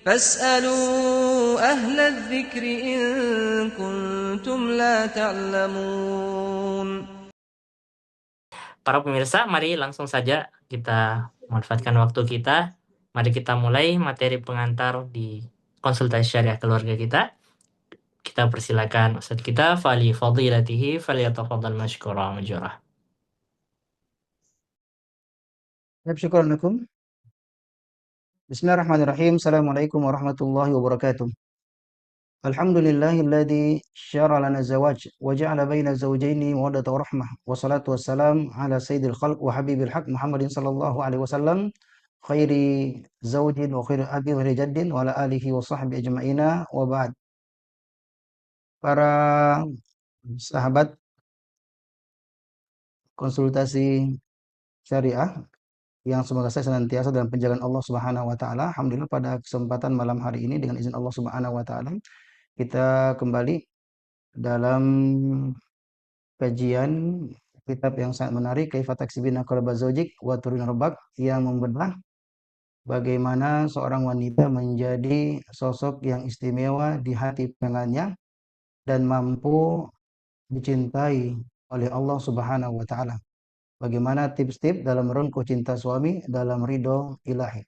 فاسألوا أهل الذكر إن كنتم لا تعلمون. Para pemirsa, mari langsung saja kita manfaatkan waktu kita. Mari kita mulai materi pengantar di konsultasi syariah keluarga kita. Kita persilakan Ustadz kita, fali fadilatihi falyatafaddal masykura majurah. Baik, syukran lakum. Bismillahirrahmanirrahim. Assalamualaikum warahmatullahi wabarakatuh. Alhamdulillahilladzi syara lana zawaj wa ja'ala baina zawjaini mawaddata wa rahmah. Wassalatu wassalam ala sayyidil khalq wa habibil haq Muhammadin sallallahu alaihi wasallam khairi zawjin wa khairi abi wa khairi jaddin wa ala alihi wa sahbihi ajma'ina wa ba'd. Para sahabat konsultasi syariah yang semoga saya senantiasa dalam penjagaan Allah Subhanahu wa taala. Alhamdulillah pada kesempatan malam hari ini dengan izin Allah Subhanahu wa taala kita kembali dalam kajian kitab yang sangat menarik Kaifa Taksibina Qalba Zawjik wa Turina Rabbak yang membedah bagaimana seorang wanita menjadi sosok yang istimewa di hati pasangannya dan mampu dicintai oleh Allah Subhanahu wa taala. Bagaimana tips-tips dalam merengkuh cinta suami dalam ridho ilahi.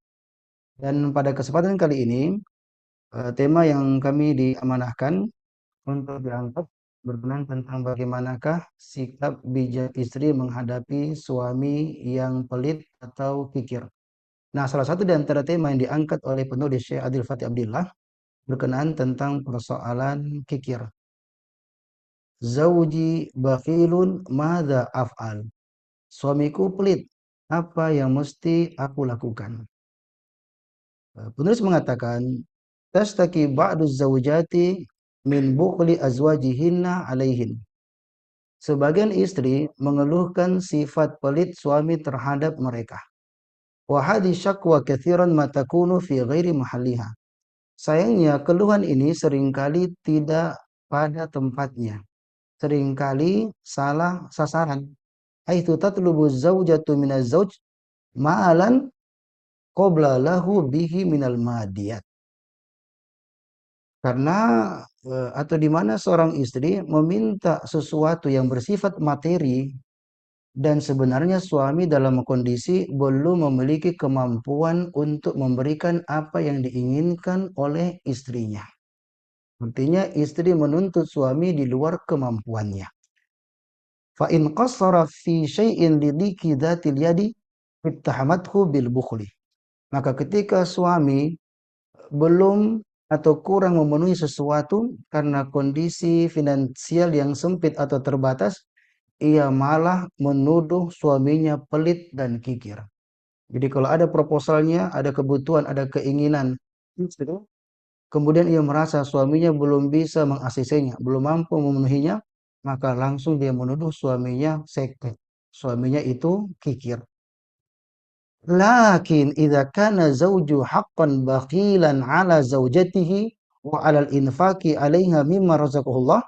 Dan pada kesempatan kali ini tema yang kami diamanahkan untuk diangkat berkenaan tentang bagaimanakah sikap bijak istri menghadapi suami yang pelit atau kikir. Nah, salah satu di antara tema yang diangkat oleh penulis Syekh Adil Fatih Abdillah berkenaan tentang persoalan kikir. Zauji bakhilun madza af'al. Suamiku pelit, apa yang mesti aku lakukan? Penulis mengatakan, tastaki ba'du zaujati min bukhli azwajihinna alaihin. Sebagian istri mengeluhkan sifat pelit suami terhadap mereka. Wa hadhi syakwa katsiran ma takunu fi ghairi mahalliha. Sayangnya keluhan ini seringkali tidak pada tempatnya. Seringkali salah sasaran. Haitsu tatlubu zaujatu minaz zauj ma'alan qabla lahu bihi minal madiyat. Karena atau di mana seorang istri meminta sesuatu yang bersifat materi dan sebenarnya suami dalam kondisi belum memiliki kemampuan untuk memberikan apa yang diinginkan oleh istrinya. Artinya istri menuntut suami di luar kemampuannya. Fa in qassara fi syai'in lidiki dzatil yadi ittahamathu bil bukhli. Maka ketika suami belum atau kurang memenuhi sesuatu karena kondisi finansial yang sempit atau terbatas, ia malah menuduh suaminya pelit dan kikir. Jadi kalau ada proposalnya, ada kebutuhan, ada keinginan, kemudian ia merasa suaminya belum bisa meng-ACC-nya, belum mampu memenuhinya, maka langsung dia menuduh suaminya sekte. Suaminya itu kikir. Lakin idza kana zawju haqqan bakhilan ala zawjatihi wa 'ala al-infaqi 'alaiha mimma razaqahullah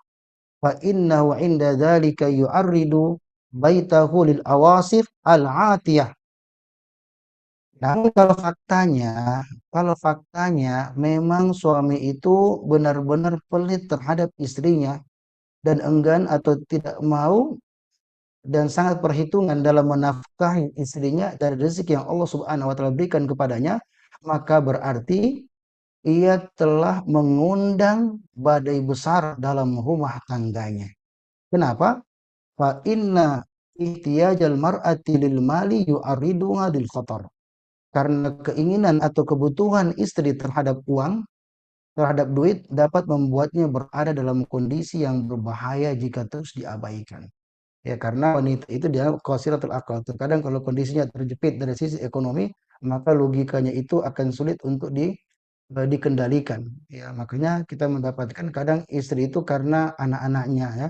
fa innahu 'inda dzalika yu'arridu baitahu lil awasif al-'atiyah. Namun kalau faktanya memang suami itu benar-benar pelit terhadap istrinya dan enggan atau tidak mau dan sangat perhitungan dalam menafkahi istrinya dari rezeki yang Allah Subhanahu wa taala berikan kepadanya, maka berarti ia telah mengundang badai besar dalam rumah tangganya. Kenapa? Fa inna ihtiyajal mar'ati lil mali yu'ariduha lil khatar. Karena keinginan atau kebutuhan istri terhadap uang, terhadap duit dapat membuatnya berada dalam kondisi yang berbahaya jika terus diabaikan. Ya, karena wanita itu dia qasiratul aqal. Terkadang kalau kondisinya terjepit dari sisi ekonomi, maka logikanya itu akan sulit untuk dikendalikan. Ya, makanya kita mendapatkan kadang istri itu karena anak-anaknya ya,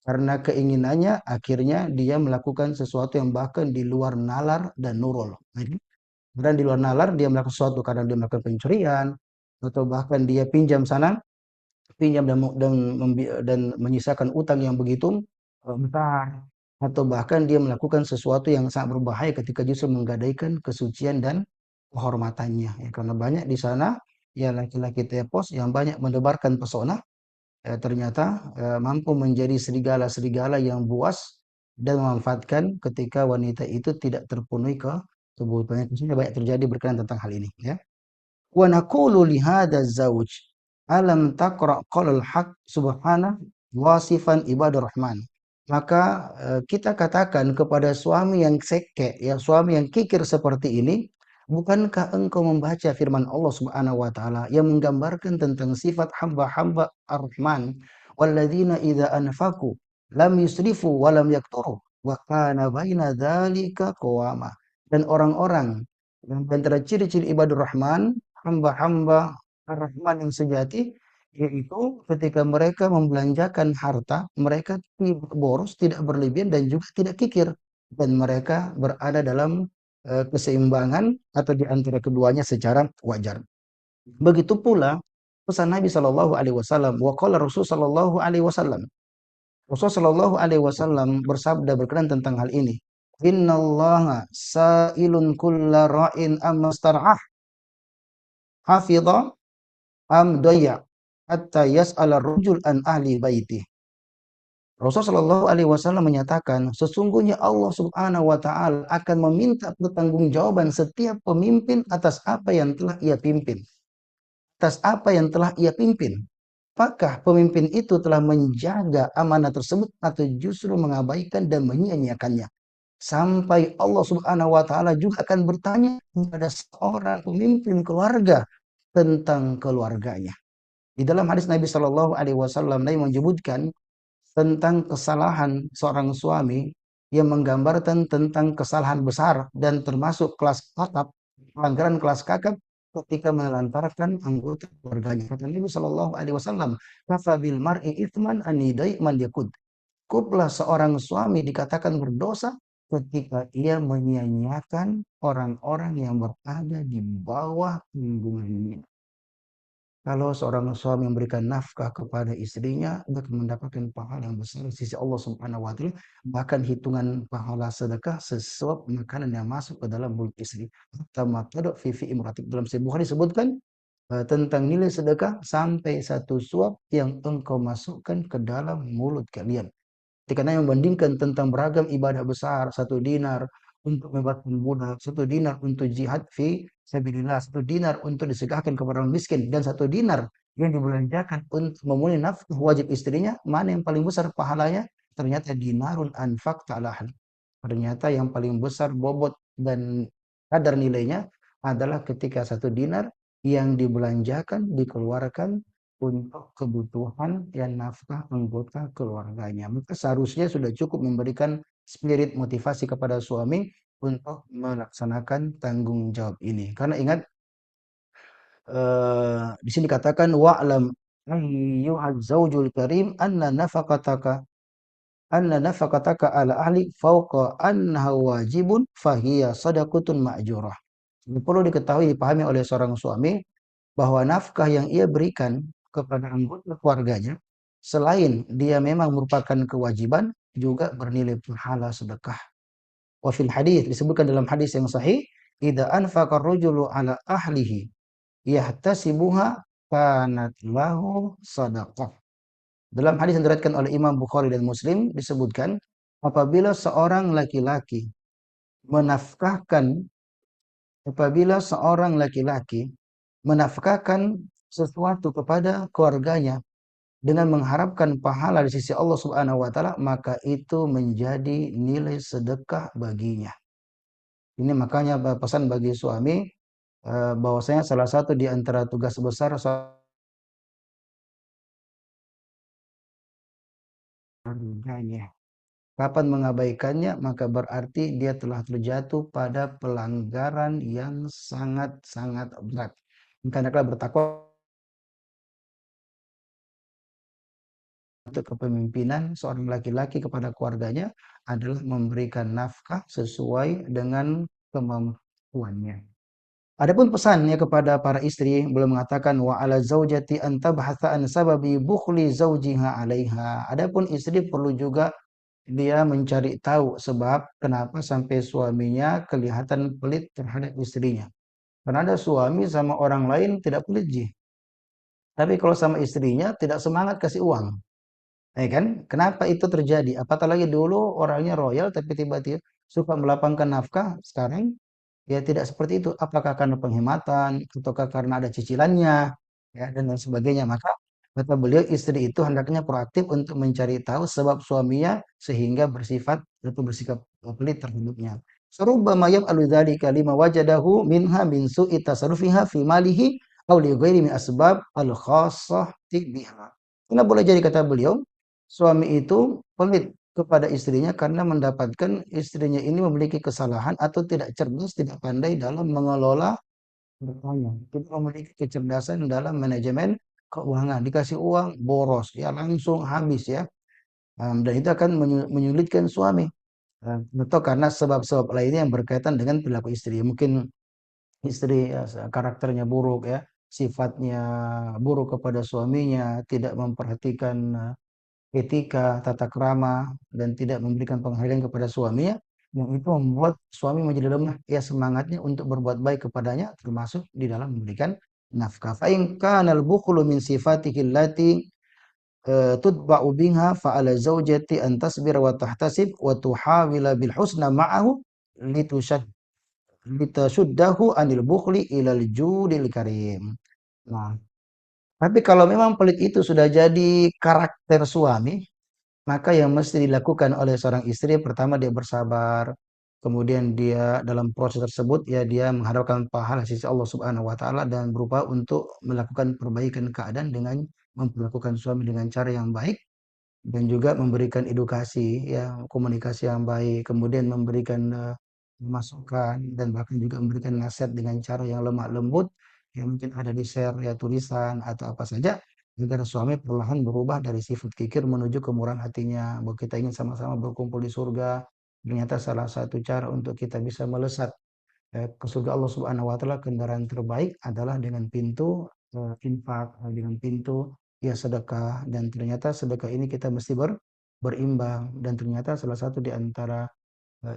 karena keinginannya akhirnya dia melakukan sesuatu yang bahkan di luar nalar dan nurul. Dan di luar nalar dia melakukan sesuatu, kadang dia melakukan pencurian atau bahkan dia pinjam sana, pinjam dan menyisakan utang yang begitu besar, atau bahkan dia melakukan sesuatu yang sangat berbahaya ketika justru menggadaikan kesucian dan kehormatannya. Ya, karena banyak di sana ya laki-laki tepos yang banyak mendebarkan pesona, ternyata mampu menjadi serigala-serigala yang buas dan memanfaatkan ketika wanita itu tidak terpenuhi kebutuhannya. Khususnya banyak terjadi berkenaan tentang hal ini, ya. Wa naqulu li hadha zauj alam taqra qaulal haq subhanahu wasifan ibadur rahman. Maka kita katakan kepada suami yang seke, ya suami yang kikir seperti ini, bukankah engkau membaca firman Allah Subhanahu wa taala yang menggambarkan tentang sifat hamba-hamba Ar-Rahman, walladzina idza anfaqu lam yusrifu wa lam yaqturu wa kana baina dzalika qawama. Dan orang-orang yang antara ciri-ciri ibadur Rahman, hamba-hamba Ar-Rahman yang sejati, yaitu ketika mereka membelanjakan harta, mereka tidak boros, tidak berlebihan, dan juga tidak kikir. Dan mereka berada dalam keseimbangan atau di antara keduanya secara wajar. Begitu pula pesan Nabi Shallallahu Alaihi Wasallam. Wa qala Rasul Shallallahu Alaihi Wasallam. Rasul Shallallahu Alaihi Wasallam bersabda berkenaan tentang hal ini. Innallaha sa'ilun kulla ra'in amma star'ah hafidha am doya hatta yas'ala rujul an ahli baiti. Rasulullah Shallallahu Alaihi Wasallam menyatakan, sesungguhnya Allah Subhanahu Wa Taala akan meminta pertanggungjawaban setiap pemimpin atas apa yang telah ia pimpin, atas apa yang telah ia pimpin. Apakah pemimpin itu telah menjaga amanah tersebut atau justru mengabaikan dan menyia-nyiakannya? Sampai Allah Subhanahu Wa Taala juga akan bertanya kepada seorang pemimpin keluarga tentang keluarganya. Di dalam hadis Nabi Shallallahu Alaihi Wasallam, Nabi menyebutkan tentang kesalahan seorang suami yang menggambarkan tentang kesalahan besar dan termasuk kelas kakap, pelanggaran kelas kakap ketika menelantarkan anggota keluarganya. Kata Nabi Shallallahu Alaihi Wasallam, "Kafa bil mar'i itsman an yudai man yakud." Cukuplah seorang suami dikatakan berdosa ketika ia menyia-nyiakan orang-orang yang berada di bawah tanggungannya. Kalau seorang suami memberikan nafkah kepada istrinya, dia akan mendapatkan pahala yang besar di sisi Allah Subhanahu wa taala, bahkan hitungan pahala sedekah sesuap makanan yang masuk ke dalam mulut istri. Tamatadu fi imratik. Dalam Sahih Bukhari disebutkan tentang nilai sedekah sampai satu suap yang engkau masukkan ke dalam mulut kalian. Ketika Nabi membandingkan tentang beragam ibadah besar, 1 dinar untuk membebaskan budak, 1 dinar untuk jihad fi sabilillah, 1 dinar untuk disegahkan kepada orang miskin, dan 1 dinar yang dibelanjakan untuk memenuhi nafkah wajib istrinya, mana yang paling besar pahalanya? Ternyata dinarun anfaqta ala ahli. Ternyata yang paling besar bobot dan kadar nilainya adalah ketika 1 dinar yang dibelanjakan, dikeluarkan untuk kebutuhan dan nafkah anggota keluarganya. Maka seharusnya sudah cukup memberikan spirit motivasi kepada suami untuk melaksanakan tanggung jawab ini. Karena ingat, di sini dikatakan wa'lam ayyuhaz zaujul karim anna nafaqataka ala ahli fauqa annaha wajibun fahiya sadaqatun ma'jurah. Ini perlu diketahui, dipahami oleh seorang suami bahwa nafkah yang ia berikan kepada anggota keluarganya, selain dia memang merupakan kewajiban, juga bernilai pahala sedekah. Wa fil hadis, disebutkan dalam hadis yang sahih, idza anfaqa ar-rajulu ala ahlihi yahtasibuha kanat lahu sadaqah. Dalam hadis yang diriwayatkan oleh Imam Bukhari dan Muslim disebutkan, apabila seorang laki-laki menafkahkan sesuatu kepada keluarganya dengan mengharapkan pahala di sisi Allah Subhanahu wa taala, maka itu menjadi nilai sedekah baginya. Ini makanya pesan bagi suami, bahwasanya salah satu di antara tugas besar keluarganya. Kapan mengabaikannya, maka berarti dia telah terjatuh pada pelanggaran yang sangat-sangat berat. Karena bertakwa untuk kepemimpinan seorang laki-laki kepada keluarganya adalah memberikan nafkah sesuai dengan kemampuannya. Adapun pesannya kepada para istri, belum mengatakan wa ala zaujati an tabhatha an sababi bukhli zaujiha 'alaiha. Adapun istri perlu juga dia mencari tahu sebab kenapa sampai suaminya kelihatan pelit terhadap istrinya. Karena ada suami sama orang lain tidak pelit ji. Tapi kalau sama istrinya tidak semangat kasih uang. Kan? Kenapa itu terjadi? Apatah lagi dulu orangnya royal tapi tiba-tiba suka melapangkan nafkah, sekarang ya tidak seperti itu. Apakah karena penghematan ataukah karena ada cicilannya ya dan lain sebagainya. Maka kata beliau istri itu hendaknya proaktif untuk mencari tahu sebab suaminya sehingga bersifat atau bersikap pelit terhadapnya. Sarubama yaf'alu dzalika lima wajadahu minha min su'i tasarrufiha fi malihi aw li ghairi min asbab al-khassah biha. Karena boleh jadi kata beliau, suami itu pelit kepada istrinya karena mendapatkan istrinya ini memiliki kesalahan atau tidak cerdas, tidak pandai dalam mengelola hartanya, tidak memiliki kecerdasan dalam manajemen keuangan. Dikasih uang boros, ya langsung habis ya. Dan itu akan menyulitkan suami. Atau karena sebab-sebab lainnya yang berkaitan dengan perilaku istri. Mungkin istri ya, karakternya buruk ya, sifatnya buruk kepada suaminya, tidak memperhatikan etika, tata krama, dan tidak memberikan penghargaan kepada suaminya, yang itu membuat suami menjadi lemah ya semangatnya untuk berbuat baik kepadanya, termasuk di dalam memberikan nafkah. Fa in kana al-bukhlu min sifatihi allati tutba'u biha fa 'ala zawjati an tasbira wa tahtasib wa tuhawila bil husna ma'ahu litushad litashuddahu anil bukhli ilal judil karim. Nah, tapi kalau memang pelit itu sudah jadi karakter suami, maka yang mesti dilakukan oleh seorang istri pertama dia bersabar, kemudian dia dalam proses tersebut ya dia mengharapkan pahala sisi Allah Subhanahu wa taala dan berupa untuk melakukan perbaikan keadaan dengan memperlakukan suami dengan cara yang baik dan juga memberikan edukasi ya, komunikasi yang baik, kemudian memberikan masukan dan bahkan juga memberikan nasihat dengan cara yang lemah lembut yang mungkin ada di share ya tulisan atau apa saja agar suami perlahan berubah dari sifat kikir menuju kemurahan hatinya bahwa kita ingin sama-sama berkumpul di surga. Ternyata salah satu cara untuk kita bisa melesat ke surga Allah Subhanahu wa taala kendaraan terbaik adalah dengan pintu infak, dengan pintu ya sedekah dan ternyata sedekah ini kita mesti berimbang dan ternyata salah satu di antara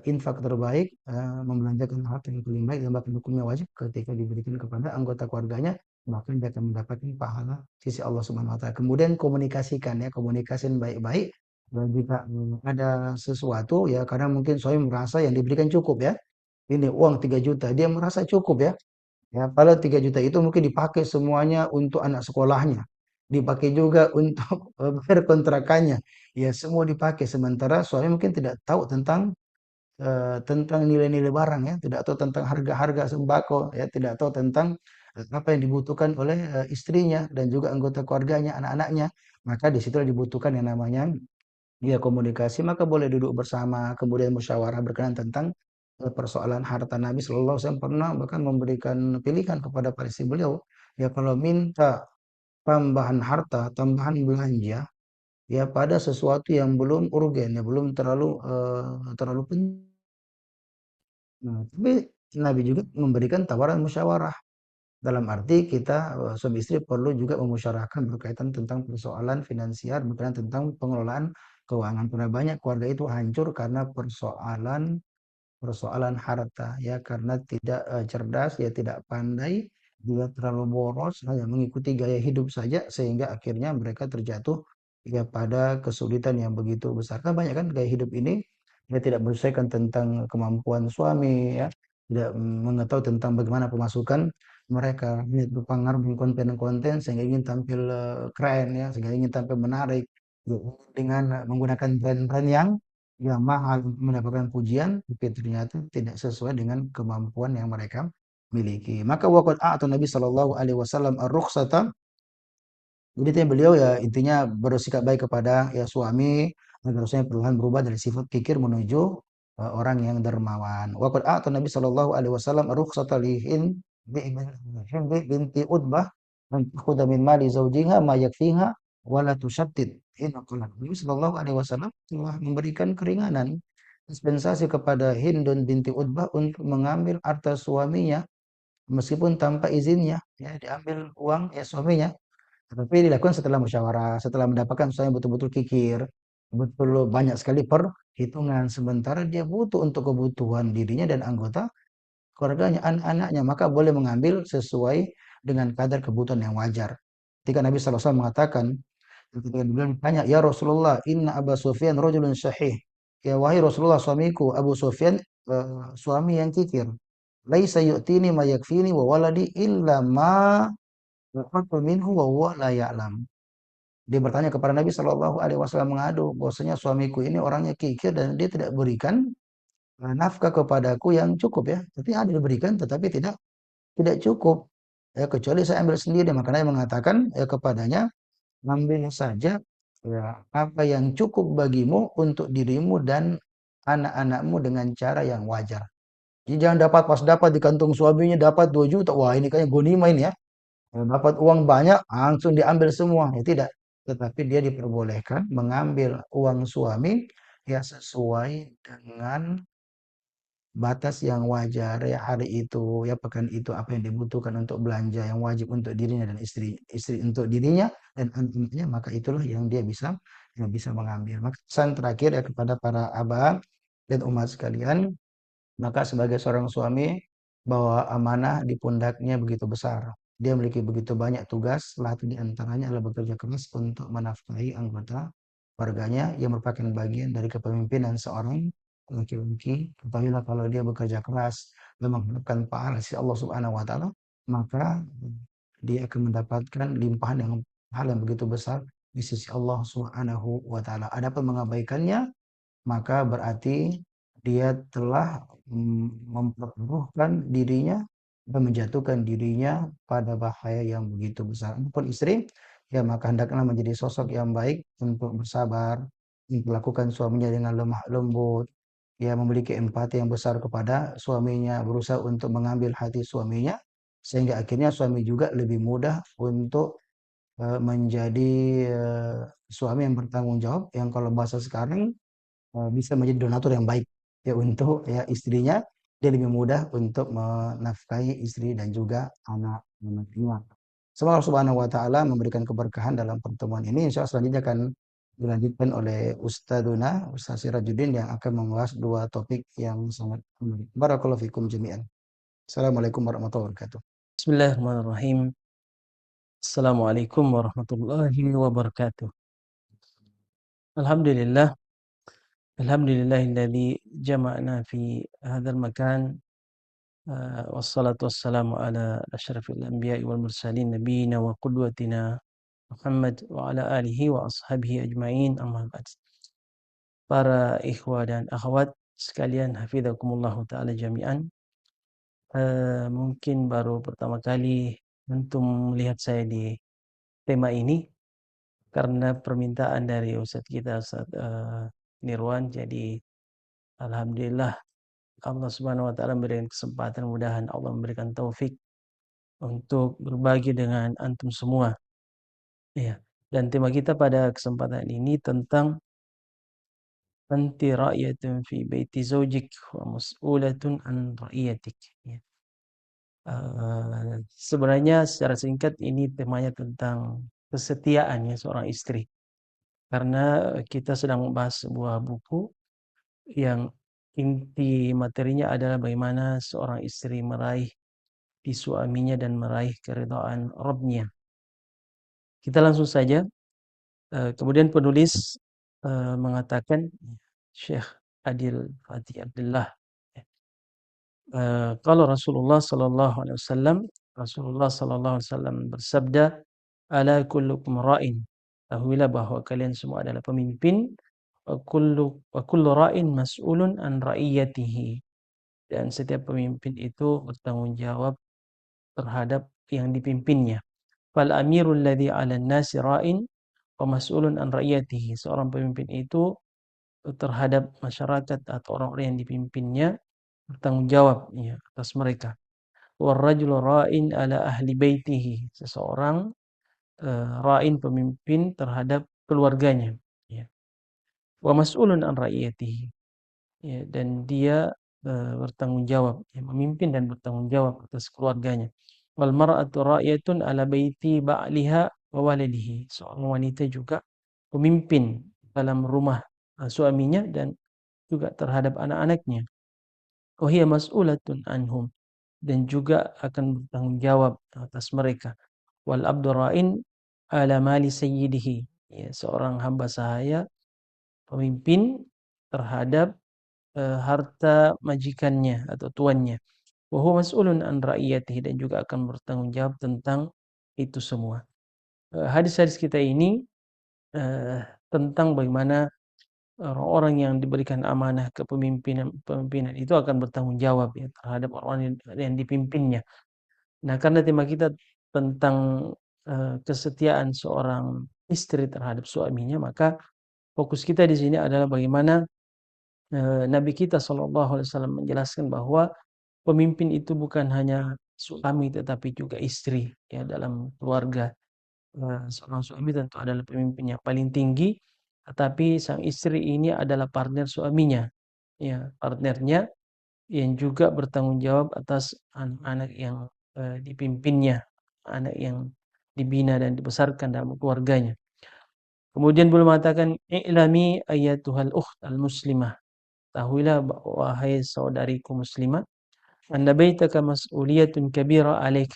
infak terbaik membelanjakan harta yang paling baik dan bahkan hukumnya wajib ketika diberikan kepada anggota keluarganya bahkan dia akan mendapatkan pahala sisi Allah Subhanahu wa taala. Kemudian komunikasikan ya, komunikasi baik-baik dan jika ada sesuatu ya karena mungkin suami merasa yang diberikan cukup ya. Ini uang 3 juta, dia merasa cukup ya. Ya, padahal 3 juta itu mungkin dipakai semuanya untuk anak sekolahnya. Dipakai juga untuk bayar kontrakannya. Ya, semua dipakai sementara suami mungkin tidak tahu tentang nilai-nilai barang ya, tidak tahu tentang harga-harga sembako ya, tidak tahu tentang apa yang dibutuhkan oleh istrinya dan juga anggota keluarganya, anak-anaknya. Maka di situ dibutuhkan yang namanya ya komunikasi, maka boleh duduk bersama, kemudian musyawarah berkenaan tentang persoalan harta. Nabi Shallallahu Alaihi Wasallam pernah bahkan memberikan pilihan kepada para istri beliau, ya kalau minta tambahan harta, tambahan belanja, ya pada sesuatu yang belum urgen, ya belum terlalu penting. Nah, tapi Nabi juga memberikan tawaran musyawarah. Dalam arti kita suami istri perlu juga memusyawarahkan berkaitan tentang persoalan finansial, berkaitan tentang pengelolaan keuangan. Karena banyak keluarga itu hancur karena persoalan persoalan harta ya karena tidak cerdas ya tidak pandai dia terlalu boros hanya mengikuti gaya hidup saja sehingga akhirnya mereka terjatuh ya pada kesulitan yang begitu besar kan banyak kan gaya hidup ini dia tidak menyesuaikan tentang kemampuan suami ya tidak mengetahui tentang bagaimana pemasukan mereka ini berpengaruh dengan konten-konten sehingga ingin tampil keren ya sehingga ingin tampil menarik ya, dengan menggunakan brand-brand yang mahal untuk mendapatkan pujian, tapi ternyata tidak sesuai dengan kemampuan yang mereka miliki. Maka waqad a'ta Nabi Shallallahu alaihi wasallam ar-rukhsata. Jadi intinya beliau ya intinya bersikap baik kepada ya suami agar suami perlahan berubah dari sifat kikir menuju orang yang dermawan. Waqad a'ta Nabi Shallallahu alaihi wasallam ar-rukhsata li Hind binti Utbah an takhudha min mali zawjiha ma yakfiha wa la tushattid. Nabi Shallallahu alaihi wasallam telah memberikan keringanan dispensasi kepada Hindun binti Utbah untuk mengambil harta suaminya meskipun tanpa izinnya ya diambil uang ya suaminya tapi dilakukan setelah musyawarah, setelah mendapatkan suami betul-betul kikir, betul banyak sekali perhitungan sementara dia butuh untuk kebutuhan dirinya dan anggota keluarganya, anak-anaknya, maka boleh mengambil sesuai dengan kadar kebutuhan yang wajar. Ketika Nabi SAW mengatakan, ketika beliau ditanya, "Ya Rasulullah, inna Abu Sufyan rajulun syahih." Ya wahai Rasulullah, suamiku Abu Sufyan suami yang kikir. Laisa yu'tini ma yakfini wa waladi illa ma waqatu minhu wa huwa la ya'lam. Dia bertanya kepada Nabi Shallallahu Alaihi Wasallam mengadu bahwasanya suamiku ini orangnya kikir dan dia tidak berikan nafkah kepadaku yang cukup ya. Tapi ada diberikan tetapi tidak cukup. Ya, kecuali saya ambil sendiri. Makanya dia mengatakan ya kepadanya, ambil saja ya apa yang cukup bagimu untuk dirimu dan anak-anakmu dengan cara yang wajar. Jadi jangan pas dapat di kantung suaminya dapat 2 juta. Wah, ini kayaknya gonima ini ya. Dapat uang banyak langsung diambil semua. Ya tidak. Tetapi dia diperbolehkan mengambil uang suami ya sesuai dengan batas yang wajar ya hari itu ya pekan itu apa yang dibutuhkan untuk belanja yang wajib untuk dirinya dan istri untuk dirinya dan anak-anaknya, maka itulah yang bisa mengambil. Maka pesan terakhir ya kepada para abang dan umat sekalian, maka sebagai seorang suami bahwa amanah di pundaknya begitu besar. Dia memiliki begitu banyak tugas, salah satu di antaranya adalah bekerja keras untuk menafkahi anggota keluarganya yang merupakan bagian dari kepemimpinan seorang laki-laki. Ketahuilah kalau dia bekerja keras dan mengharapkan pahala dari Allah Subhanahu wa taala, maka dia akan mendapatkan limpahan hal yang begitu besar di sisi Allah Subhanahu wa taala. Adapun mengabaikannya, maka berarti dia telah mempertaruhkan dirinya dan menjatuhkan dirinya pada bahaya yang begitu besar. Adapun istri, ya maka hendaklah menjadi sosok yang baik untuk bersabar, memperlakukan suaminya dengan lemah lembut, ya memiliki empati yang besar kepada suaminya, berusaha untuk mengambil hati suaminya, sehingga akhirnya suami juga lebih mudah untuk menjadi suami yang bertanggung jawab, yang kalau bahasa sekarang bisa menjadi donatur yang baik ya untuk ya istrinya. Dia lebih mudah untuk menafkahi istri dan juga anak-anaknya. Semoga Allah Subhanahu wa taala memberikan keberkahan dalam pertemuan ini. Insya Allah selanjutnya akan dilanjutkan oleh Ustadzuna Ustaz Sirajuddin yang akan membahas 2 topik yang sangat menarik. Barakallahu fikum jami'an. Assalamualaikum warahmatullahi wabarakatuh. Bismillahirrahmanirrahim. Assalamualaikum warahmatullahi wabarakatuh. Alhamdulillah. Alhamdulillahilladzi jama'na fi hadzal makan. Wassalatu wassalamu ala asyrafil anbiya'i wal mursalin nabiyina wa qudwatina Muhammad wa ala alihi wa ashabihi ajma'in, amma ba'd. Para ikhwah dan akhwat sekalian, hafizakumullah ta'ala jami'an. Mungkin baru pertama kali antum melihat saya di tema ini karena permintaan dari Ustadz kita, Ustadz Nirwan. Jadi alhamdulillah Allah Subhanahu wa taala memberikan kesempatan, mudahan Allah memberikan taufik untuk berbagi dengan antum semua. Ya. Dan tema kita pada kesempatan ini tentang anti ra'yatun fi baiti zawjik wa mas'ulatun an ra'iyatik. Ya. Sebenarnya secara singkat ini temanya tentang kesetiaannya seorang istri. Karena kita sedang membahas sebuah buku yang inti materinya adalah bagaimana seorang istri meraih di suaminya dan meraih keridhaan Rabbnya. Kita langsung saja. Kemudian penulis mengatakan, Syekh Adil Fatih Abdullah, kalau Rasulullah Sallallahu Alaihi Wasallam bersabda, ala kullukum ra'in, tahuilah bahwa kalian semua adalah pemimpin, wa kullu ra'in mas'ulun an ra'iyatihi, dan setiap pemimpin itu bertanggung jawab terhadap yang dipimpinnya. Fal amirul ladzi 'alan nasi ra'in wa mas'ulun an ra'iyatihi, seorang pemimpin itu terhadap masyarakat atau orang-orang yang dipimpinnya bertanggung jawab ya atas mereka. War rajulu ra'in ala ahli baitihi, seseorang ra'in pemimpin terhadap keluarganya ya. Wa mas'ulun an ra'iyatihi, ya, dan dia bertanggung jawab ya, memimpin dan bertanggung jawab atas keluarganya. Wal mar'atu ra'iyatun ala baiti ba'liha wa waladihi, seorang wanita juga pemimpin dalam rumah suaminya dan juga terhadap anak-anaknya. Wa hiya mas'ulatun anhum, dan juga akan bertanggung jawab atas mereka. Wal abdu ra'in ala mali sayyidihi. Ya, seorang hamba sahaya, pemimpin terhadap harta majikannya atau tuannya. Wa huwa mas'ulun an ra'iyatihi, dan juga akan bertanggung jawab tentang itu semua. Hadis-hadis kita ini tentang bagaimana orang-orang yang diberikan amanah kepemimpinan itu akan bertanggung jawab ya terhadap orang yang dipimpinnya. Nah, karena tema kita tentang kesetiaan seorang istri terhadap suaminya, maka fokus kita di sini adalah bagaimana Nabi kita SAW menjelaskan bahwa pemimpin itu bukan hanya suami tetapi juga istri ya dalam keluarga. Seorang suami tentu adalah pemimpin yang paling tinggi, tetapi sang istri ini adalah partner suaminya, ya partnernya yang juga bertanggung jawab atas anak-anak yang dipimpinnya, anak yang dibina dan dibesarkan dalam keluarganya. Kemudian beliau mengatakan, "I'lami ayyatuhal ukht al-muslimah." Tahuilah wahai saudariku muslimah, anna baitaka mas'uliyatun kabira 'alaik,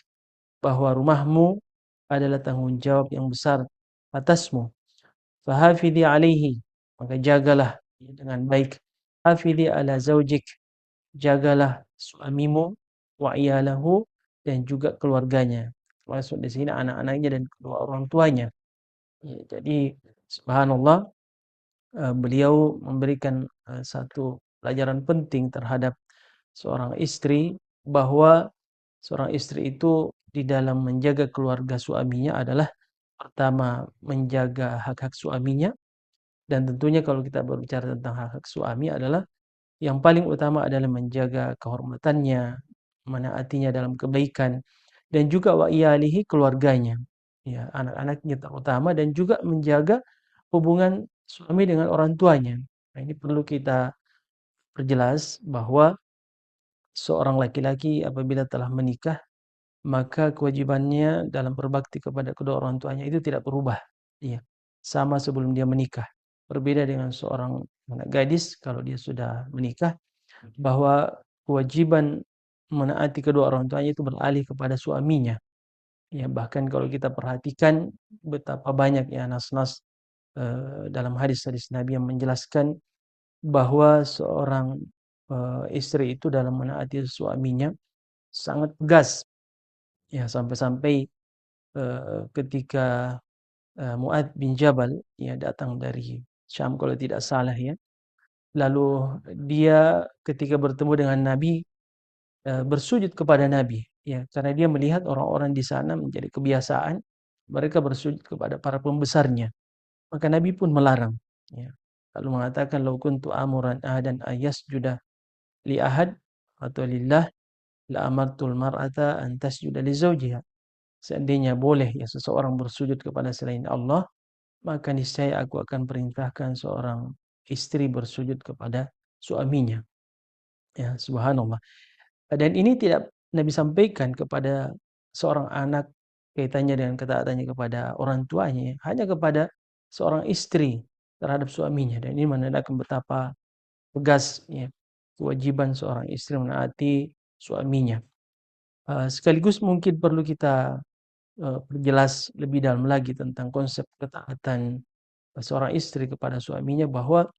bahwa rumahmu adalah tanggung jawab yang besar atasmu. Fahafidhi 'alaihi, maka jagalah dengan baik. Hafidhi 'ala zaujik, jagalah suamimu, wa iyalahu, dan juga keluarganya. Maksud di sini anak-anaknya dan kedua orang tuanya. Ya, jadi subhanallah, beliau memberikan satu pelajaran penting terhadap seorang istri, bahwa seorang istri itu di dalam menjaga keluarga suaminya adalah pertama menjaga hak-hak suaminya, dan tentunya kalau kita berbicara tentang hak-hak suami adalah yang paling utama adalah menjaga kehormatannya, menaatinya dalam kebaikan, dan juga wa iyalihi, keluarganya, ya anak-anaknya terutama, dan juga menjaga hubungan suami dengan orang tuanya. Nah, ini perlu kita perjelas bahwa seorang laki-laki apabila telah menikah, maka kewajibannya dalam berbakti kepada kedua orang tuanya itu tidak berubah. Iya, sama sebelum dia menikah. Berbeda dengan seorang anak gadis kalau dia sudah menikah, bahwa kewajiban menaati kedua orang tuanya itu beralih kepada suaminya. Ya, bahkan kalau kita perhatikan betapa banyak ya nas-nas dalam hadis-hadis Nabi yang menjelaskan bahwa seorang istri itu dalam menaati suaminya sangat tegas. Ya, sampai-sampai ketika Mu'adz bin Jabal ya datang dari Syam kalau tidak salah ya. Lalu dia ketika bertemu dengan Nabi bersujud kepada Nabi ya, karena dia melihat orang-orang di sana menjadi kebiasaan mereka bersujud kepada para pembesarnya. Maka Nabi pun melarang ya. Lalu mengatakan, "Lau kuntu amuran ahadan ayasjuda li ahad atau lillah la amartul mar'ata an tasjuda li zawjiha." Seandainya boleh ya seseorang bersujud kepada selain Allah, maka niscaya aku akan perintahkan seorang istri bersujud kepada suaminya. Ya, subhanallah. Dan ini tidak Nabi sampaikan kepada seorang anak kaitannya dengan ketaatannya kepada orang tuanya, hanya kepada seorang istri terhadap suaminya. Dan ini menandakan betapa tegas ya, kewajiban seorang istri menaati suaminya. Sekaligus mungkin perlu kita perjelas lebih dalam lagi tentang konsep ketaatan seorang istri kepada suaminya, bahwa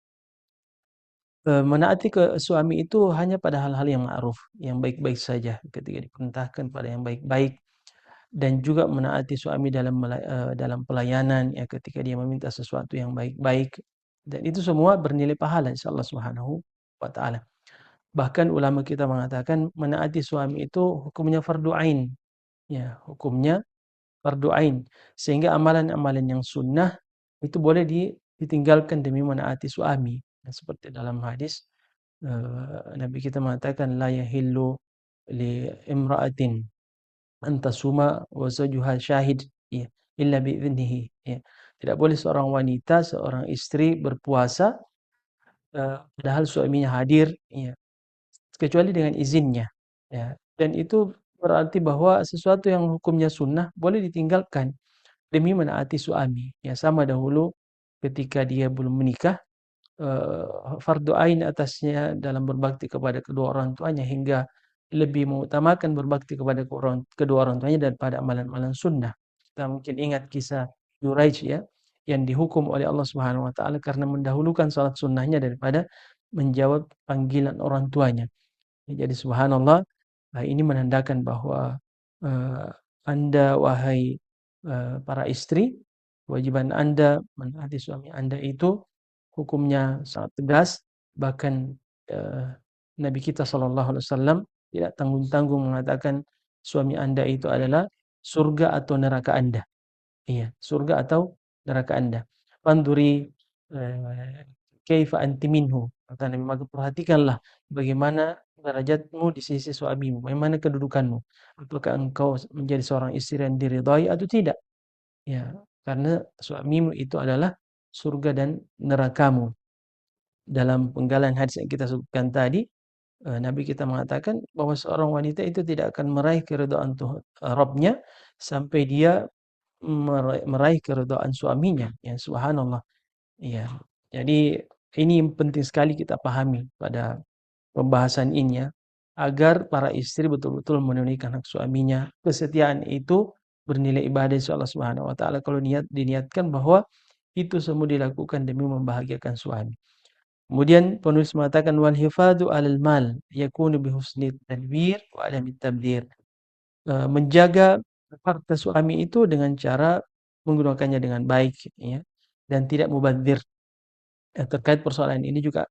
menaati ke suami itu hanya pada hal-hal yang ma'ruf, yang baik-baik saja ketika diperintahkan pada yang baik-baik, dan juga menaati suami dalam pelayanan ya ketika dia meminta sesuatu yang baik-baik, dan itu semua bernilai pahala insyaallah subhanahu wa ta'ala. Bahkan ulama kita mengatakan menaati suami itu hukumnya fardu ain. Ya, hukumnya fardu ain. Sehingga amalan-amalan yang sunnah itu boleh ditinggalkan demi menaati suami. Nah, seperti dalam hadis Nabi kita mengatakan la yahillu li imra'atin an tasuma wa zawjuha syahid ya illa bi idnihi ya. Tidak boleh seorang wanita, seorang istri berpuasa padahal suaminya hadir ya, kecuali dengan izinnya ya. Dan itu berarti bahwa sesuatu yang hukumnya sunnah boleh ditinggalkan demi menaati suami ya. Sama dahulu ketika dia belum menikah, fardu ain atasnya dalam berbakti kepada kedua orang tuanya hingga lebih mengutamakan berbakti kepada kedua orang tuanya daripada amalan-amalan sunnah. Kita mungkin ingat kisah Juraij ya, yang dihukum oleh Allah Subhanahu wa taala karena mendahulukan salat sunnahnya daripada menjawab panggilan orang tuanya. Jadi subhanallah, ini menandakan bahwa Anda wahai para istri, kewajiban Anda menaati suami Anda itu hukumnya sangat tegas. Bahkan Nabi kita SAW tidak tanggung-tanggung mengatakan suami Anda itu adalah surga atau neraka Anda. Iya, surga atau neraka Anda. Fanduri kaifa anti minhu. Kata Nabi, maka perhatikanlah bagaimana derajatmu di sisi suamimu, bagaimana kedudukanmu. Apakah engkau menjadi seorang istri yang diridhai atau tidak? Ya, karena suamimu itu adalah surga dan nerakamu. Dalam penggalan hadis yang kita sebutkan tadi, Nabi kita mengatakan bahwa seorang wanita itu tidak akan meraih keridhaan Rabbnya sampai dia meraih keridhaan suaminya. Ya, subhanallah. Ya, jadi ini penting sekali kita pahami pada pembahasan ini ya, agar para istri betul-betul menunaikan hak suaminya. Kesetiaan itu bernilai ibadah insya Allah Subhanahu wa taala kalau diniatkan bahwa itu semua dilakukan demi membahagiakan suami. Kemudian penulis mengatakan wal hifadu 'alal mal yakunu bi husni tadbir wa adami tabdzir. Menjaga harta suami itu dengan cara menggunakannya dengan baik ya, dan tidak mubadzir. Terkait persoalan ini juga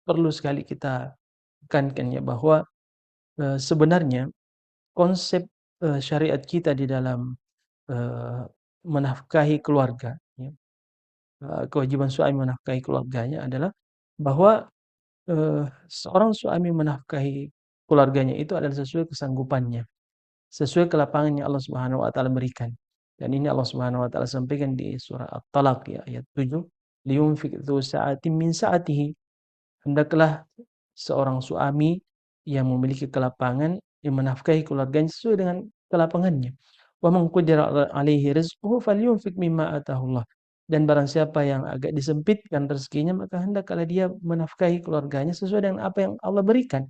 perlu sekali kita tekankan ya bahwa sebenarnya konsep syariat kita di dalam menafkahi keluarga ya, kewajiban suami menafkahi keluarganya adalah bahwa seorang suami menafkahi keluarganya itu adalah sesuai kesanggupannya, sesuai kelapangan yang Allah Subhanahu wa taala berikan. Dan ini Allah Subhanahu wa taala sampaikan di surah At-Talaq ya, ayat 7, liyunfiq dzu sa'atin min sa'atihi. Hendaklah seorang suami yang memiliki kelapangan yang menafkahi keluarganya sesuai dengan kelapangannya. Wa man qudira 'alaihi rizquhu falyunfiq mimma atahullah. Dan barang siapa yang agak disempitkan rezekinya maka hendaklah dia menafkahi keluarganya sesuai dengan apa yang Allah berikan.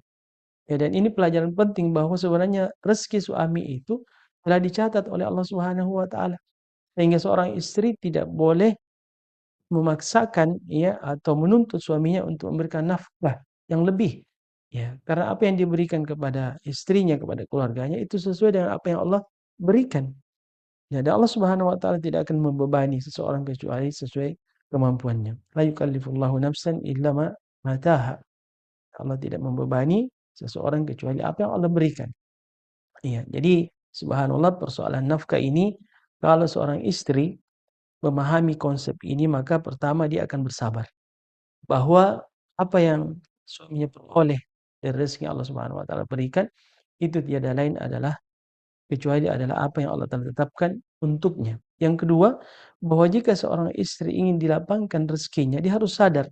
Ya, dan ini pelajaran penting bahwa sebenarnya rezeki suami itu telah dicatat oleh Allah Subhanahu wa taala. Sehingga seorang istri tidak boleh memaksakan ya atau menuntut suaminya untuk memberikan nafkah yang lebih. Ya, karena apa yang diberikan kepada istrinya, kepada keluarganya itu sesuai dengan apa yang Allah berikan. Ya, dan Allah Subhanahu wa taala tidak akan membebani seseorang kecuali sesuai kemampuannya. La yukallifullahu nafsan illa ma ataha. Allah tidak membebani seseorang kecuali apa yang Allah berikan. Iya, jadi subhanallah persoalan nafkah ini kalau seorang istri memahami konsep ini maka pertama dia akan bersabar bahwa apa yang suaminya peroleh dari rezeki Allah Subhanahu wa taala berikan itu tiada lain adalah kecuali adalah apa yang Allah telah tetapkan untuknya. Yang kedua, bahwa jika seorang istri ingin dilapangkan rezekinya, dia harus sadar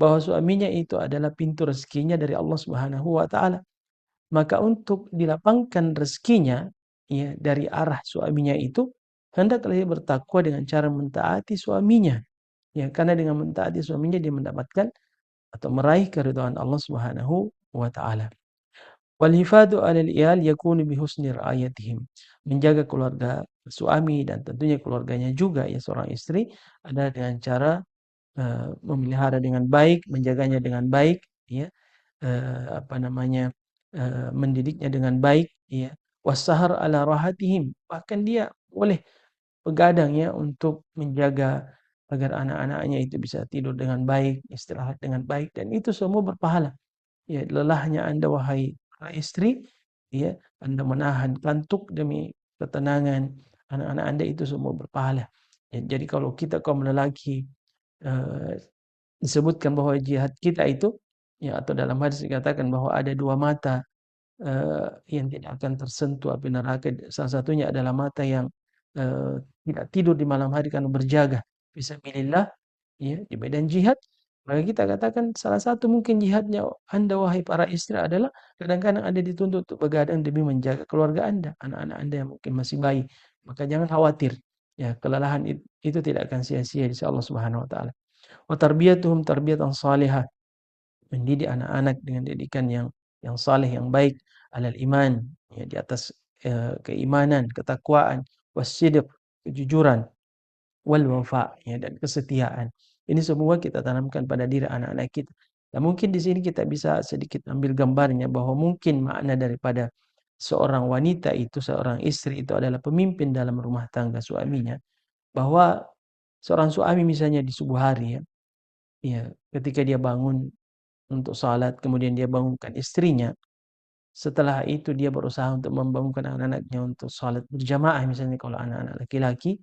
bahwa suaminya itu adalah pintu rezekinya dari Allah Subhanahu wa taala. Maka untuk dilapangkan rezekinya ya dari arah suaminya itu hendaklah dia bertakwa dengan cara mentaati suaminya. Ya, karena dengan mentaati suaminya dia mendapatkan atau meraih keridhaan Allah Subhanahu wa taala. Wal hifadu 'alal iyal yakunu bi husni ra'ayatihim. Menjaga keluarga suami dan tentunya keluarganya juga ya seorang istri adalah dengan cara memelihara dengan baik, menjaganya dengan baik ya. Apa namanya? Mendidiknya dengan baik ya. Wasahar 'ala rahatihim. Bahkan dia boleh begadang ya untuk menjaga agar anak-anaknya itu bisa tidur dengan baik, istirahat dengan baik dan itu semua berpahala. Ya, lelahnya Anda wahai para istri, ya, Anda menahan kantuk demi ketenangan anak-anak Anda itu semua berpahala. Ya, jadi kalau kita kaum lelaki eh, disebutkan bahwa jihad kita itu ya atau dalam hadis dikatakan bahwa ada dua mata yang tidak akan tersentuh api neraka. Salah satunya adalah mata yang tidak tidur di malam hari karena berjaga fisabilillah ya di medan jihad. Maka kita katakan salah satu mungkin jihadnya Anda wahai para istri adalah kadang-kadang Anda dituntut untuk begadang demi menjaga keluarga Anda, anak-anak Anda yang mungkin masih bayi. Maka jangan khawatir ya kelelahan itu tidak akan sia-sia di sisi Allah Subhanahu wa taala. Wa tarbiyatuhum tarbiyatan salihah. Mendidik anak-anak dengan didikan yang yang saleh, yang baik, alal iman, ya di atas keimanan, ketakwaan, wasidq, kejujuran, wal wafa, ya dan kesetiaan. Ini semua kita tanamkan pada diri anak-anak kita. Nah, mungkin di sini kita bisa sedikit ambil gambarnya bahwa mungkin makna daripada seorang wanita itu, seorang istri itu adalah pemimpin dalam rumah tangga suaminya, bahwa seorang suami misalnya di subuh hari ya, ketika dia bangun untuk salat, kemudian dia bangunkan istrinya, setelah itu dia berusaha untuk membangunkan anak-anaknya untuk salat berjamaah misalnya kalau anak-anak laki-laki,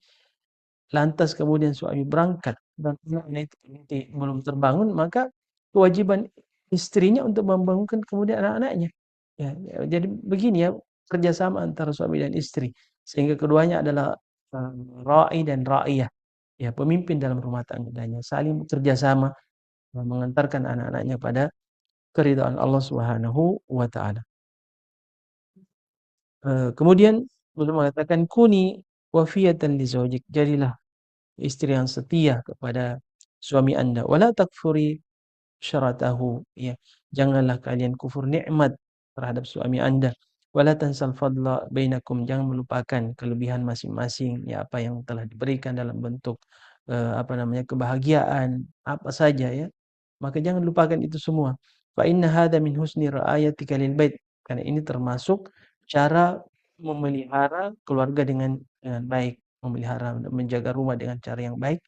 lantas kemudian suami berangkat dan anaknya itu nanti belum terbangun, maka kewajiban istrinya untuk membangunkan kemudian anak-anaknya. Ya, jadi begini ya, kerjasama antara suami dan istri sehingga keduanya adalah ra'i dan ra'iyah, ya pemimpin dalam rumah tangganya, saling bekerja sama mengantarkan anak-anaknya pada keridhaan Allah Subhanahu wa taala. Kemudian beliau mengatakan kuni wafiyatan li zaujik, jadilah istri yang setia kepada suami Anda, wala takfuri syaratahu, ya janganlah kalian kufur nikmat terhadap suami Anda, wala tansal fadla bainakum, jangan melupakan kelebihan masing-masing, ya apa yang telah diberikan dalam bentuk apa namanya kebahagiaan apa saja ya, maka jangan lupakan itu semua. Fa inna hadza min husni ra'ayatika lil bait, karena ini termasuk cara memelihara keluarga dengan baik, memelihara menjaga rumah dengan cara yang baik,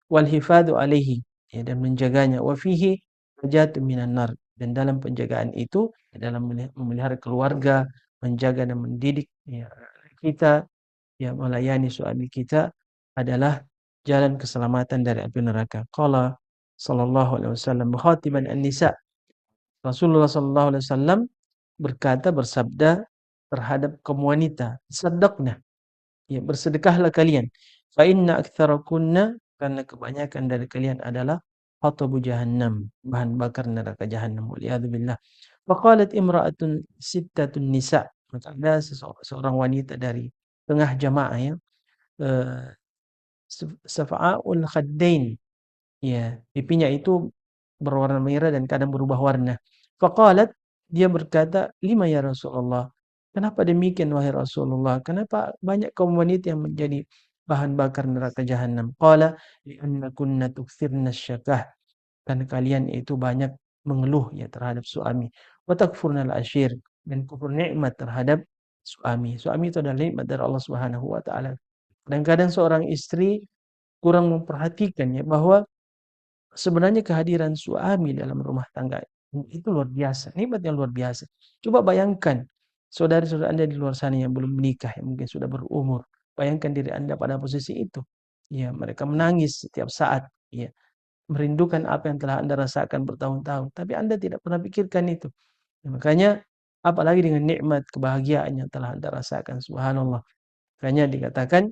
wal hifadzu alaihi, ya dan menjaganya, wa fihi najatun minan nar, dan dalam penjagaan itu, dalam memelihara keluarga, menjaga dan mendidik ya kita, ya melayani suami kita adalah jalan keselamatan dari api neraka. Qala sallallahu alaihi wasallam khatiban an-nisa, Rasulullah sallallahu alaihi wasallam bersabda terhadap kaum wanita, saddaqna, ya bersedekahlah kalian, fa inna aktsarakunna, karena kebanyakan dari kalian adalah hatabu jahannam, bahan bakar neraka jahannam, waliyadzubillah. Faqalat imra'atun sittatun nisa, maka ada seorang wanita dari tengah jamaah ya, eh, safa'ul khaddain, ya pipinya itu berwarna merah dan kadang berubah warna. Faqalat, dia berkata, lima ya Rasulullah, kenapa demikian wahai Rasulullah, kenapa banyak kaum wanita yang menjadi bahan bakar neraka jahanam? Qala li'annakunna tukthirna syakah, karena kalian itu banyak mengeluh ya terhadap suami, wa takfurnal ashir, dan kufur nikmat terhadap suami. Suami itu adalah nikmat dari Allah Subhanahu wa taala. Kadang-kadang seorang istri kurang memperhatikan ya bahwa sebenarnya kehadiran suami dalam rumah tangga itu luar biasa, nikmat yang luar biasa. Coba bayangkan saudari-saudari Anda di luar sana yang belum menikah, yang mungkin sudah berumur. Bayangkan diri Anda pada posisi itu. Ya, mereka menangis setiap saat, ya, merindukan apa yang telah Anda rasakan bertahun-tahun, tapi Anda tidak pernah pikirkan itu. Ya, makanya apalagi dengan nikmat kebahagiaan yang telah Anda rasakan, subhanallah. Makanya dikatakan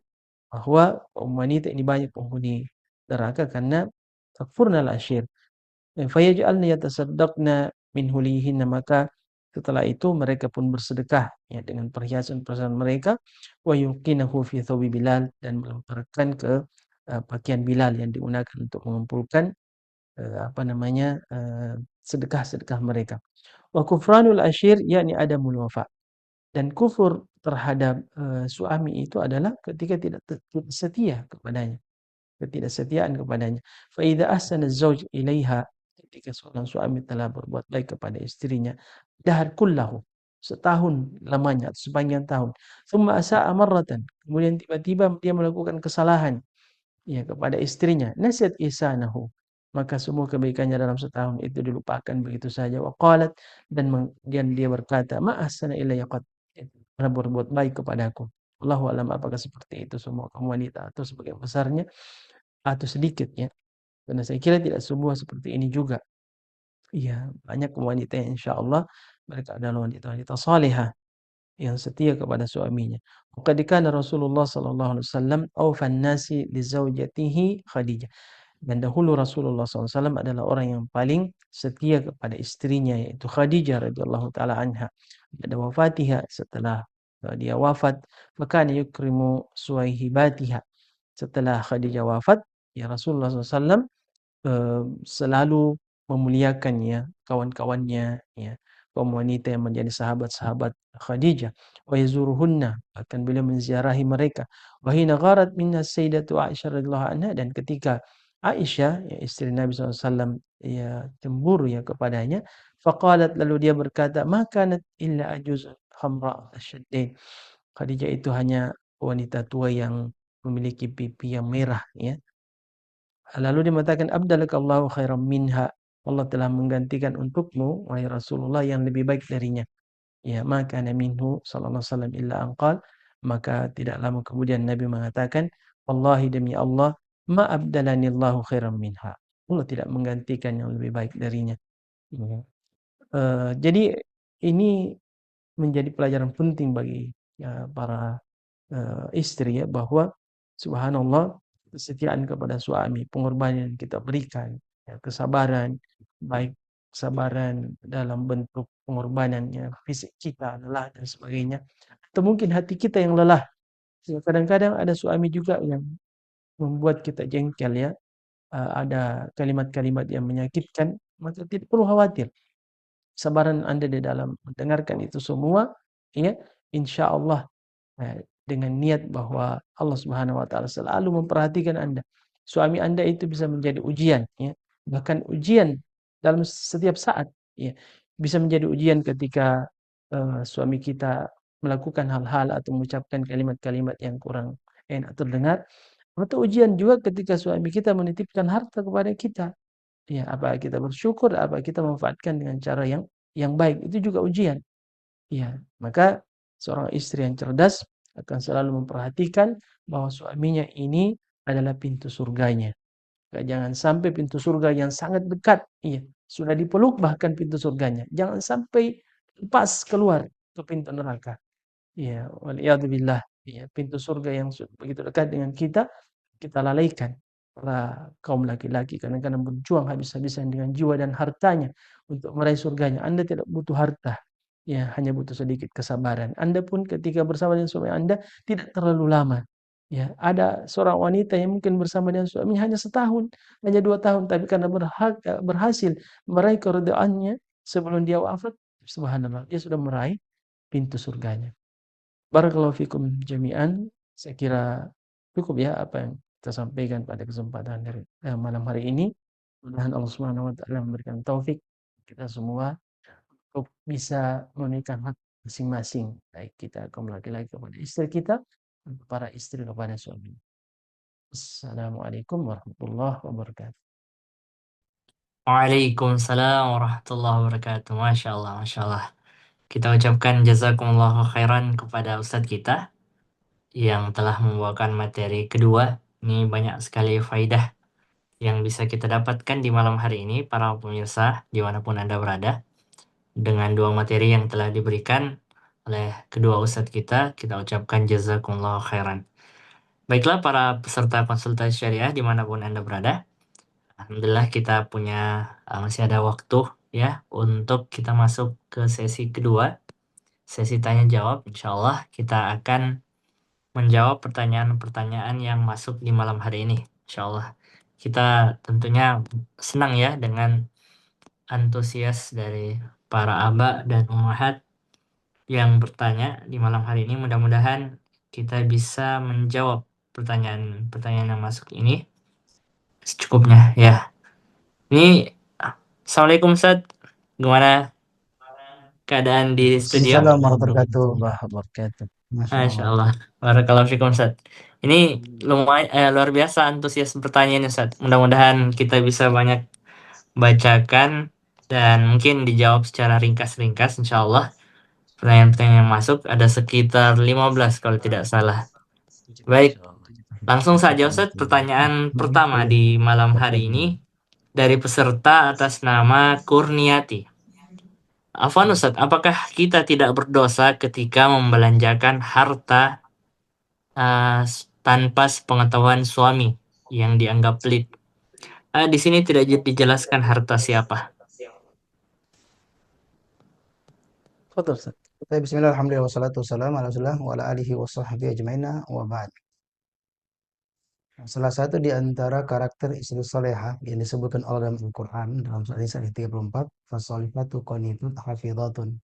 bahwa kaum wanita ini banyak penghuni neraka karena takfurnal ashir. Fayaj'alna yatasaddaqna min hulihinna, maka setelah itu mereka pun bersedekah ya dengan perhiasan-perhiasan mereka, wa yuqinahu fi thawbi Bilal, dan melemparkan ke pakaian Bilal yang digunakan untuk mengumpulkan apa namanya sedekah-sedekah mereka. Wa kufranul ashir yakni adamul wafa, dan kufur terhadap suami itu adalah ketika tidak setia kepadanya, ketidaksetiaan kepadanya. Fa idza ahsana az-zawj ilaiha, ketika seorang suami telah berbuat baik kepada istrinya, dahar kullahu, setahun lamanya atau sepanjang tahun. Tsumma asa'a marratan, kemudian tiba-tiba dia melakukan kesalahan ya kepada istrinya, nasyat ihsanahu, maka semua kebaikannya dalam setahun itu dilupakan begitu saja. Wa qalat, dan kemudian dia berkata, ma ahsana ilayya qad, pernah berbuat baik kepadaku. Allahu alam apakah seperti itu semua kaum wanita atau sebagian besarnya atau sedikit ya. Karena saya kira tidak semua seperti ini juga. Iya, banyak wanita yang insyaallah mereka adalah wanita-wanita salihah yang setia kepada suaminya. Qad kana Rasulullah sallallahu alaihi wasallam awfan nasi li zaujatihi Khadijah. Dan dahulu Rasulullah SAW adalah orang yang paling setia kepada istrinya, yaitu Khadijah radhiyallahu taala anha. Pada wafatiha, setelah dia wafat, maka yukrimu suwaihibatiha. Setelah Khadijah wafat, ya Rasulullah SAW selalu memuliakan ya kawan-kawannya, ya kaum wanita yang menjadi sahabat-sahabat Khadijah. Wa yazuruhunna, akan beliau menziarahi mereka. Wa hina gharat minna sayyidatu Aisyah radhiyallahu anha, dan ketika Aisyah, ya istri Nabi SAW, ya cemburu ya kepadanya, faqalat, lalu dia berkata, ma kanat illa ajuzun khamra asyaddain. Khadijah itu hanya wanita tua yang memiliki pipi yang merah, ya. Lalu dia mengatakan, abdalakallahu khairam minha, Allah telah menggantikan untukmu wahai Rasulullah yang lebih baik darinya. Ya, maka minhu sallallahu alaihi wasallam illa anqal, maka tidak lama kemudian Nabi mengatakan, wallahi demi Allah, ma abdalani Allahu khairam minha, Allah tidak menggantikan yang lebih baik darinya. Ya. Jadi ini menjadi pelajaran penting bagi ya, para istri, ya, bahwa subhanallah, kesetiaan kepada suami, pengorbanan yang kita berikan, ya, kesabaran, baik kesabaran dalam bentuk pengorbanan ya, fisik kita lelah dan sebagainya, atau mungkin hati kita yang lelah. Ya, kadang-kadang ada suami juga yang membuat kita jengkel, ya, ada kalimat-kalimat yang menyakitkan, maka tidak perlu khawatir. Sabaran Anda di dalam mendengarkan itu semua, ya, insya Allah, dengan niat bahwa Allah Subhanahu wa taala selalu memperhatikan Anda. Suami Anda itu bisa menjadi ujian, ya. Bahkan ujian dalam setiap saat, ya. Bisa menjadi ujian ketika suami kita melakukan hal-hal atau mengucapkan kalimat-kalimat yang kurang enak terdengar, atau ujian juga ketika suami kita menitipkan harta kepada kita. Ya, apa kita bersyukur, apa kita memanfaatkan dengan cara yang baik, itu juga ujian. Ya, maka seorang istri yang cerdas akan selalu memperhatikan bahwa suaminya ini adalah pintu surganya. Jangan sampai pintu surga yang sangat dekat, iya, sudah dipeluk bahkan pintu surganya, jangan sampai lepas keluar ke pintu neraka. Ya, waliyadzubillah. Ya, pintu surga yang begitu dekat dengan kita lalaikan. Para kaum laki-laki kadang-kadang berjuang habis-habisan dengan jiwa dan hartanya untuk meraih surganya. Anda tidak butuh harta, ya, hanya butuh sedikit kesabaran. Anda pun ketika bersama dengan suami Anda tidak terlalu lama. Ya, ada seorang wanita yang mungkin bersama dengan suaminya hanya setahun, hanya 2 tahun, tapi karena berhasil meraih keridhaannya sebelum dia wafat, subhanallah, dia sudah meraih pintu surganya. Barakallahu fikum jami'an. Saya kira cukup ya apa yang kita sampaikan pada kesempatan dari malam hari ini. Mudah-mudahan Allah Subhanahu wa taala memberikan taufik kita semua untuk bisa menunaikan hak masing-masing, baik kita kaum laki-laki kepada istri kita, dan para istri kepada suami. Assalamualaikum warahmatullahi wabarakatuh. Waalaikumsalam warahmatullahi wabarakatuh. Masya Allah, Masya Allah. Kita ucapkan jazakumullahu khairan kepada Ustadz kita yang telah membawakan materi kedua. Ini banyak sekali faidah yang bisa kita dapatkan di malam hari ini, para pemirsa dimanapun Anda berada. Dengan dua materi yang telah diberikan oleh kedua Ustadz kita ucapkan jazakumullahu khairan. Baiklah para peserta konsultasi syariah dimanapun Anda berada, alhamdulillah kita punya masih ada waktu ya untuk kita masuk ke sesi kedua, sesi tanya jawab. Insya Allah kita akan menjawab pertanyaan-pertanyaan yang masuk di malam hari ini. Insya Allah kita tentunya senang ya dengan antusias dari para aba dan ummahat yang bertanya di malam hari ini. Mudah-mudahan kita bisa menjawab pertanyaan-pertanyaan yang masuk ini secukupnya ya. Ini Assalamualaikum Ustaz, gimana keadaan di studio? Assalamualaikum warahmatullahi wabarakatuh. Masya Masya Allah. Barakallahu fikum Ustaz. Ini luar biasa antusias pertanyaan Ustaz. Mudah-mudahan kita bisa banyak bacakan dan mungkin dijawab secara ringkas-ringkas insya Allah. Pertanyaan-pertanyaan yang masuk ada sekitar 15 kalau tidak salah. Baik, langsung saja Ustaz, pertanyaan pertama di malam hari ini dari peserta atas nama Kurniati. Afwan Ustaz, apakah kita tidak berdosa ketika membelanjakan harta tanpa sepengetahuan suami yang dianggap pelit? Di sini tidak dijelaskan harta siapa. Betul, Ustaz. Bismillah, alhamdulillah, wassalatu wassalamu ala rasulillah wa ala alihi wa sahbihi ajma'ina wa ba'd. Salah satu di antara karakter istri solehah yang disebutkan Allah dalam Al-Quran dalam surat Nisa ayat 34, fasolifatu qanitun hafidhatun.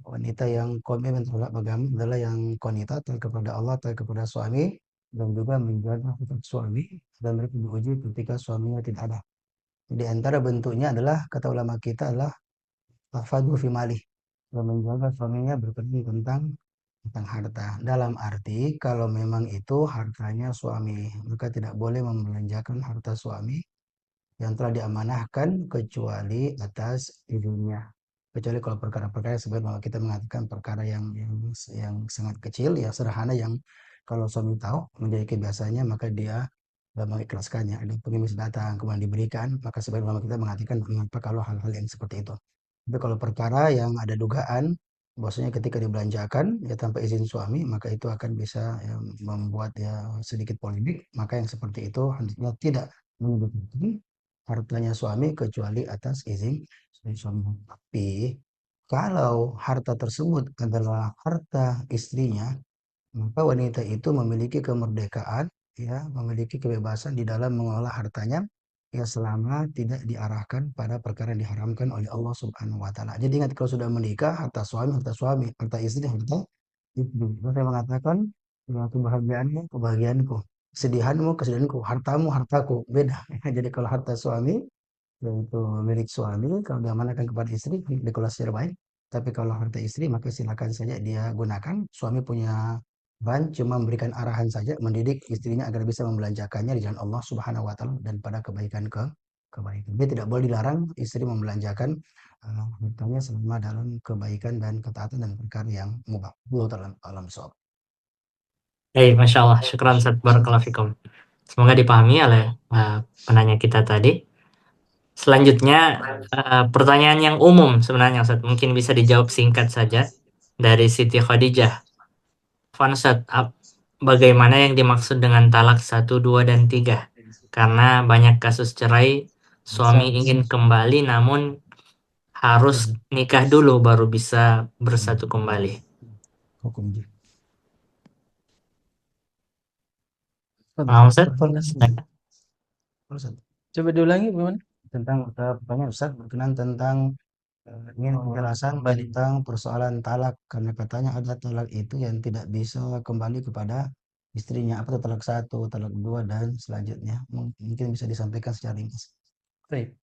Wanita yang komitmen terhadap agama adalah yang qanitah taat kepada Allah, taat kepada suami, dan juga menjaga hak suami, dan mereka diuji ketika suaminya tidak ada. Di antara bentuknya adalah, kata ulama kita adalah tahfadhu fi malih, dan menjaga suaminya berpegang tentang harta. Dalam arti kalau memang itu hartanya suami, maka tidak boleh membelanjakan harta suami yang telah diamanahkan kecuali atas izinnya. Kecuali kalau perkara-perkara sebenarnya kita mengatakan perkara yang sangat kecil, yang sederhana, yang kalau suami tahu menjadi kebiasaannya maka dia mengikhlaskannya. Ada pengemis datang kemudian diberikan, maka sebenarnya kita mengatakan mengapa kalau hal-hal yang seperti itu. Tapi kalau perkara yang ada dugaan bahwasanya ketika dibelanjakan ya tanpa izin suami, maka itu akan bisa ya, membuat ya sedikit polemik. Maka yang seperti itu hendaknya tidak menyebutkan hartanya suami kecuali atas izin suami. Tapi kalau harta tersebut adalah harta istrinya, maka wanita itu memiliki kemerdekaan, ya, memiliki kebebasan di dalam mengelola hartanya, ya selama tidak diarahkan pada perkara yang diharamkan oleh Allah Subhanahu wa taala. Jadi ingat kalau sudah menikah, harta suami, harta istri, harta istri. Saya mengatakan, ya, kebahagiaanmu, kebahagiaanku, kesedihanmu, kesedihanku, hartamu, hartaku, beda. Jadi kalau harta suami yaitu milik suami, kalau diamanahkan kepada istri dikelola secara baik. Tapi kalau harta istri maka silakan saja dia gunakan. Suami punya bahan cuma memberikan arahan saja, mendidik istrinya agar bisa membelanjakannya di jalan Allah Subhanahu wa taala dan pada kebaikan. Dia tidak boleh dilarang istri membelanjakan hartanya selama dalam kebaikan dan ketaatan dan perkara yang mubah. Allah taala alam shawab. Masya Allah, syukran Ustaz, barakallahu fikum. Semoga dipahami oleh penanya kita tadi. Selanjutnya, pertanyaan yang umum sebenarnya Ustaz, mungkin bisa dijawab singkat saja dari Siti Khadijah. Ustaz, bagaimana yang dimaksud dengan talak 1, 2, dan 3? Karena banyak kasus cerai, suami ingin kembali namun harus nikah dulu baru bisa bersatu kembali. Hukum dia. Ustaz? Ustaz. Coba diulangi bagaimana? Tentang pertanyaan Ustaz berkenan tentang ingin penjelasan tentang persoalan talak, karena katanya ada talak itu yang tidak bisa kembali kepada istrinya. Apa itu talak 1, talak 2 dan selanjutnya? Mungkin bisa disampaikan secara ringkas. Baik.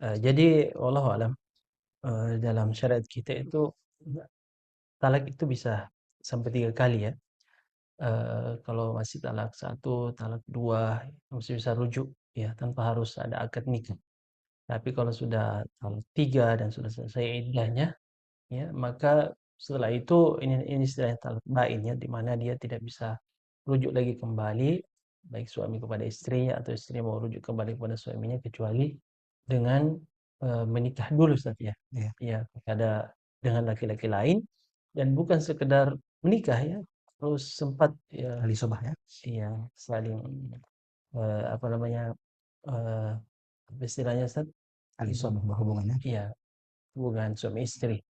Jadi wallahu alam, dalam syariat kita itu talak itu bisa sampai 3 kali ya. Kalau masih talak 1, talak 2 masih bisa rujuk ya tanpa harus ada akad nikah. Tapi kalau sudah talak 3 dan sudah selesai iddahnya, ya maka setelah itu ini istilahnya talak bain ya, di mana dia tidak bisa rujuk lagi kembali baik suami kepada istrinya atau istri mau rujuk kembali kepada suaminya kecuali dengan menikah dulu Ustaz ya. Iya. Ya, ada dengan laki-laki lain dan bukan sekedar menikah ya, terus sempat ya Ahli sobah ya. iya saling apa namanya apa istilahnya Ustaz? Ahli sobah berhubungannya. Iya, hubungan suami istri.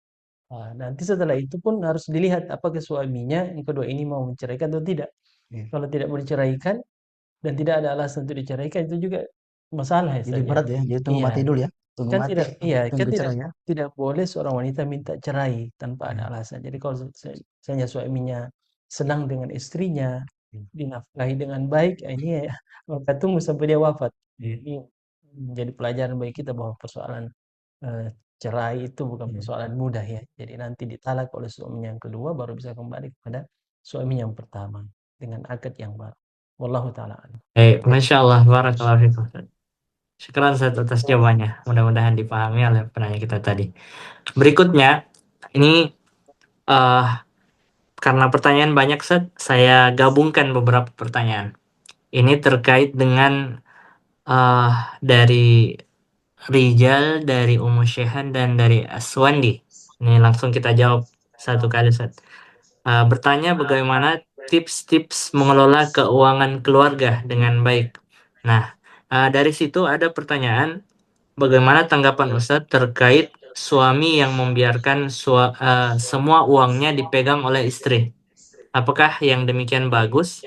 Nanti setelah itu pun harus dilihat apakah suaminya yang kedua ini mau menceraikan atau tidak. Iya. Kalau tidak mau diceraikan dan tidak ada alasan untuk diceraikan itu juga masalah ya. Jadi Ustaz, ya. berat ya. Jadi tunggu Iya. mati dulu ya. Tunggu Kan mati. tidak, iya, kan Tunggu cerai ya. tidak boleh seorang wanita minta cerai tanpa ada Iya. alasan. Jadi kalau misalnya suaminya senang dengan istrinya, dinafkahi dengan baik, ini ya, maka tunggu sampai dia wafat. Iya. Ini menjadi pelajaran bagi kita bahwa persoalan cerai itu bukan Iya. persoalan mudah ya. Jadi nanti ditalak oleh suaminya yang kedua baru bisa kembali kepada suaminya yang pertama dengan akad yang baru. Wallahu taala a'lam. Masya Allah, barakallahu fikum. Syukran Ustaz atas jawabannya. Mudah-mudahan dipahami oleh penanya kita tadi. Berikutnya, ini karena pertanyaan banyak Ustaz, saya gabungkan beberapa pertanyaan. Ini terkait dengan dari Rijal, dari Ummu Syehan, dan dari Aswandi. Ini langsung kita jawab satu kali Ustaz. Bertanya bagaimana tips-tips mengelola keuangan keluarga dengan baik. Nah, dari situ ada pertanyaan, bagaimana tanggapan Ustadz terkait suami yang membiarkan semua uangnya dipegang oleh istri? Apakah yang demikian bagus?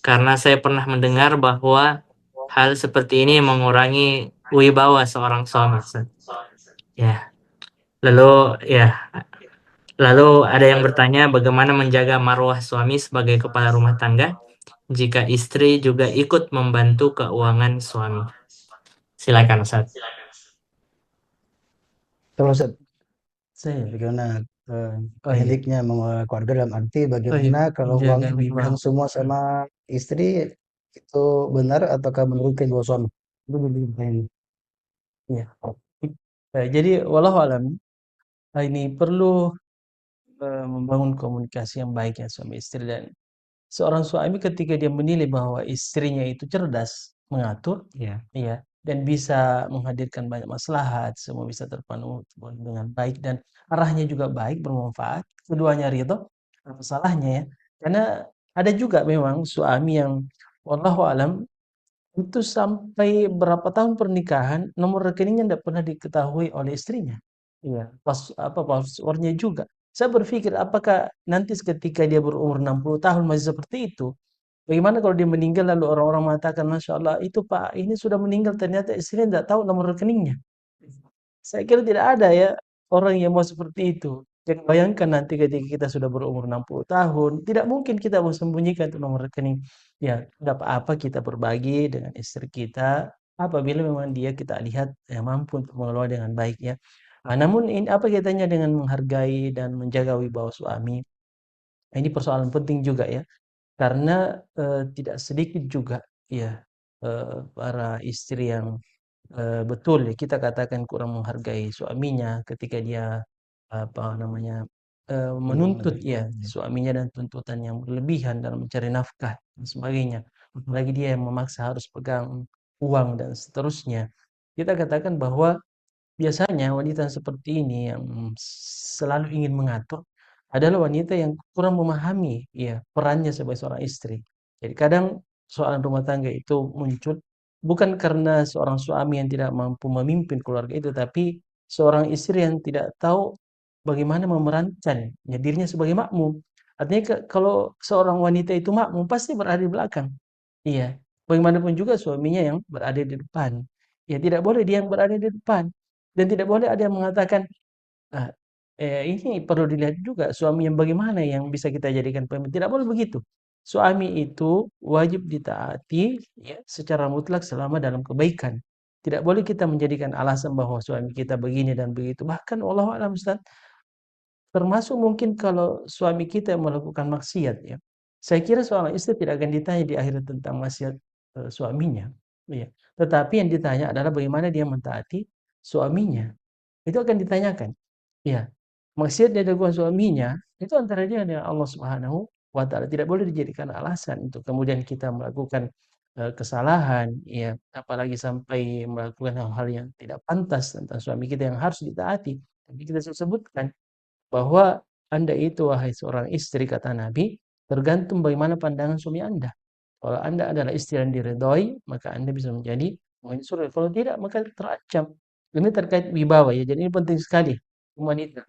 karena saya pernah mendengar bahwa hal seperti ini mengurangi wibawa seorang suami, Ustaz. Ya. Lalu ada yang bertanya bagaimana menjaga marwah suami sebagai kepala rumah tangga jika istri juga ikut membantu keuangan suami. Silakan, Ustaz. Kalau Ustaz, Saya bagaimana oh iya, tekniknya mengelola keluarga dalam arti bagaimana kalau menjaga uangnya dipegang wibawa. semua sama istri itu benar ataukah menurut kedua suami? Itu lebih baik. Ya. Jadi walau alam ini perlu membangun komunikasi yang baik ya suami istri, dan seorang suami ketika dia menilai bahwa istrinya itu cerdas mengatur, Ya. ya, dan bisa menghadirkan banyak maslahat, semua bisa terpenuhi dengan baik dan arahnya juga baik, bermanfaat, keduanya ridho, apa salahnya ya? Karena ada juga memang suami yang wallahu alam itu sampai berapa tahun pernikahan, nomor rekeningnya tidak pernah diketahui oleh istrinya. Iya, password-nya juga. Saya berpikir apakah nanti ketika dia berumur 60 tahun masih seperti itu, bagaimana kalau dia meninggal lalu orang-orang mengatakan, Masya Allah, itu Pak, ini sudah meninggal, ternyata istrinya tidak tahu nomor rekeningnya. Saya kira tidak ada ya orang yang mau seperti itu. Jadi bayangkan nanti ketika kita sudah berumur 60 tahun, tidak mungkin kita mau sembunyikan itu nomor rekening. Ya, tidak apa-apa kita berbagi dengan istri kita apabila memang dia kita lihat mampu untuk mengelola dengan baik ya. Namun ini apa kaitannya dengan menghargai dan menjaga wibawa suami? Ini persoalan penting juga ya. Karena tidak sedikit juga ya para istri yang betul ya kita katakan kurang menghargai suaminya ketika dia apa namanya menuntut ya suaminya dan tuntutan yang berlebihan dalam mencari nafkah dan sebagainya. Apalagi dia yang memaksa harus pegang uang dan seterusnya. Kita katakan bahwa biasanya wanita seperti ini yang selalu ingin mengatur adalah wanita yang kurang memahami ya perannya sebagai seorang istri. Jadi kadang soalan rumah tangga itu muncul bukan karena seorang suami yang tidak mampu memimpin keluarga itu, tapi seorang istri yang tidak tahu bagaimana memerankan ya, dirinya sebagai makmum. Artinya kalau seorang wanita itu makmum pasti berada di belakang. Iya, bagaimanapun juga suaminya yang berada di depan. Ya tidak boleh dia yang berada di depan. Dan tidak boleh ada yang mengatakan, "Ah, ini perlu dilihat juga suami yang bagaimana yang bisa kita jadikan pemimpin." Tidak boleh begitu. Suami itu wajib ditaati ya, secara mutlak selama dalam kebaikan. Tidak boleh kita menjadikan alasan bahwa suami kita begini dan begitu. Bahkan Allah alam Ustaz, termasuk mungkin kalau suami kita melakukan maksiat ya. Saya kira seorang istri tidak akan ditanya di akhirat tentang maksiat suaminya. Iya. Tetapi yang ditanya adalah bagaimana dia mentaati suaminya. Itu akan ditanyakan. Ya, maksiat yang dilakukan suaminya itu antara dia dengan Allah Subhanahu wa taala. Tidak boleh dijadikan alasan untuk kemudian kita melakukan kesalahan, ya, apalagi sampai melakukan hal-hal yang tidak pantas tentang suami kita yang harus ditaati. Tapi kita sebutkan bahwa Anda itu wahai seorang istri kata Nabi, tergantung bagaimana pandangan suami Anda. Kalau Anda adalah istri yang diridhoi, maka Anda bisa menjadi penghuni surga. Kalau tidak, maka terancam. Ini terkait wibawa ya. Jadi ini penting sekali wanita.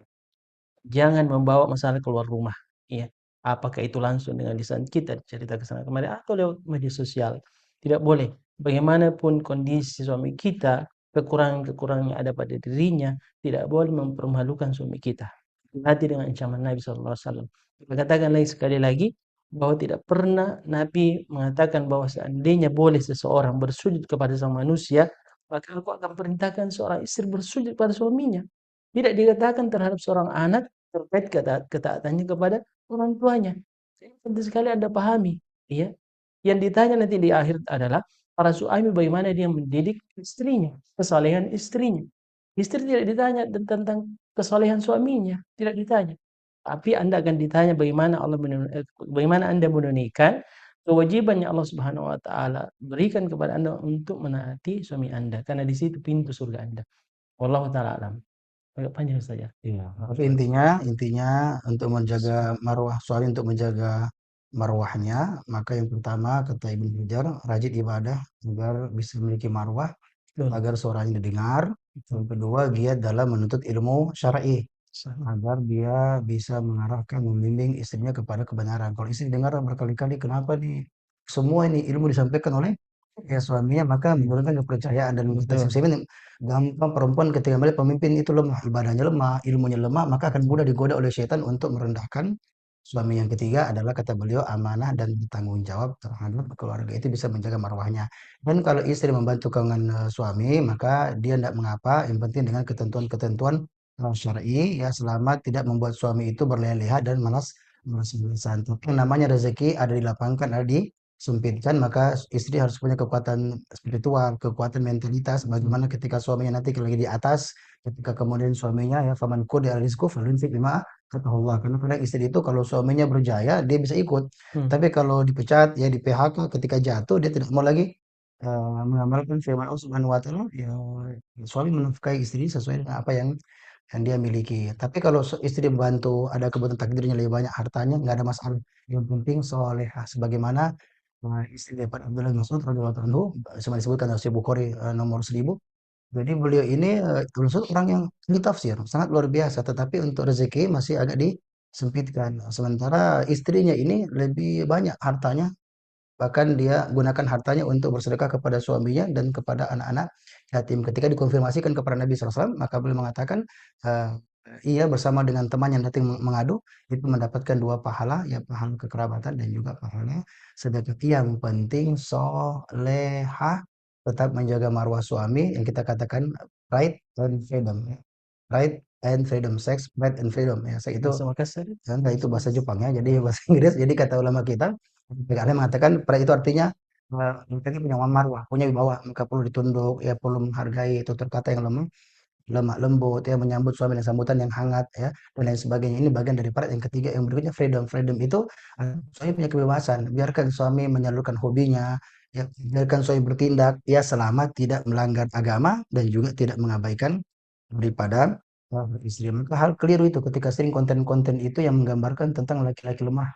Jangan membawa masalah keluar rumah. Ya. Apakah itu langsung dengan lisan kita cerita ke sana kemari atau lewat media sosial. Tidak boleh. Bagaimanapun kondisi suami kita, kekurangan-kekurangan yang ada pada dirinya, tidak boleh mempermalukan suami kita. Hati dengan ancaman Nabi SAW. Kita katakan lagi sekali lagi, bahwa tidak pernah Nabi mengatakan bahwa seandainya boleh seseorang bersujud kepada sang manusia, maka aku akan perintahkan seorang istri bersujud pada suaminya. Tidak dikatakan terhadap seorang anak terkait ketaatannya kepada orang tuanya. Ini penting sekali Anda pahami. Ya. Yang ditanya nanti di akhir adalah para suami bagaimana dia mendidik istrinya, kesalehan istrinya. Istri tidak ditanya tentang kesalehan suaminya, tidak ditanya. Tapi Anda akan ditanya bagaimana Anda menunaikan kewajiban yang Allah Subhanahu wa taala berikan kepada Anda untuk menaati suami Anda karena di situ pintu surga Anda. Wallahu taala alam. Agak panjang saja. Iya, tapi intinya untuk menjaga marwah suami, untuk menjaga marwahnya, maka yang pertama kata Ibnu Hajar, rajin ibadah agar bisa memiliki marwah, agar suaranya didengar. Yang kedua, giat dalam menuntut ilmu syar'i agar dia bisa mengarahkan, membimbing istrinya kepada kebenaran. Kalau istri dengar berkali-kali, kenapa nih semua ini ilmu disampaikan oleh ya suaminya, maka menurunkan kepercayaan dan Betul. gampang perempuan ketika melihat pemimpin itu lemah, ibadahnya lemah, ilmunya lemah, maka akan mudah digoda oleh setan untuk merendahkan suami. Yang ketiga adalah kata beliau amanah dan bertanggung jawab terhadap keluarga, itu bisa menjaga marwahnya. Dan kalau istri membantu keuangan suami, maka dia tidak mengapa, yang penting dengan ketentuan-ketentuan syar'i ya, selama tidak membuat suami itu berleha-leha dan malas-malasan. Tapi yang namanya rezeki ada dilapangkan, ada disempitkan, maka istri harus punya kekuatan spiritual, kekuatan mentalitas. Bagaimana ketika suaminya nanti lagi di atas, ketika kemudian suaminya ya faman qudira rizquhu falyunfiq mimma ataahu Allah. Karena kadang istri itu kalau suaminya berjaya dia bisa ikut, tapi kalau dipecat ya di PHK ketika jatuh dia tidak mau lagi mengamalkan firman Allah Subhanahu wa taala ya, suami menafkahi istri sesuai dengan apa yang dia miliki. Tapi kalau istri membantu, ada kebetulan takdirnya lebih banyak hartanya, nggak ada masalah. Yang penting solehah. Sebagaimana istri daripada Abdullah bin Mas'ud radhiyallahu anhu, sama disebutkan dalam Sahih Bukhari nomor 1000. Jadi beliau ini Ibnu Mas'ud orang yang ahli tafsir, sangat luar biasa. Tetapi untuk rezeki masih agak disempitkan. Sementara istrinya ini lebih banyak hartanya, bahkan dia gunakan hartanya untuk bersedekah kepada suaminya dan kepada anak-anak yatim. Ketika dikonfirmasikan kepada Nabi SAW, maka beliau mengatakan, ia bersama dengan teman yang datang mengadu, itu mendapatkan dua pahala, ya pahala kekerabatan dan juga pahala sedekah. Yang penting solehah, tetap menjaga marwah suami, yang kita katakan pride and freedom. Ya. Pride and freedom, sex, pride and freedom. Ya, seks itu Bahasa Makassar. enggak, itu bahasa Jepang ya, jadi bahasa Inggris. Jadi kata ulama kita, PKN mengatakan pride itu artinya kita punya marwah, punya wibawa, maka perlu ditunduk, ya perlu menghargai tutur kata yang lemah, lemah lembut, ya menyambut suami dengan sambutan yang hangat, ya dan lain sebagainya. Ini bagian dari pride. Yang ketiga, yang berikutnya freedom. Freedom itu suami punya kebebasan, biarkan suami menyalurkan hobinya, ya biarkan suami bertindak, ya selama tidak melanggar agama dan juga tidak mengabaikan daripada istri. Maka hal keliru itu ketika sering konten-konten itu yang menggambarkan tentang laki-laki lemah,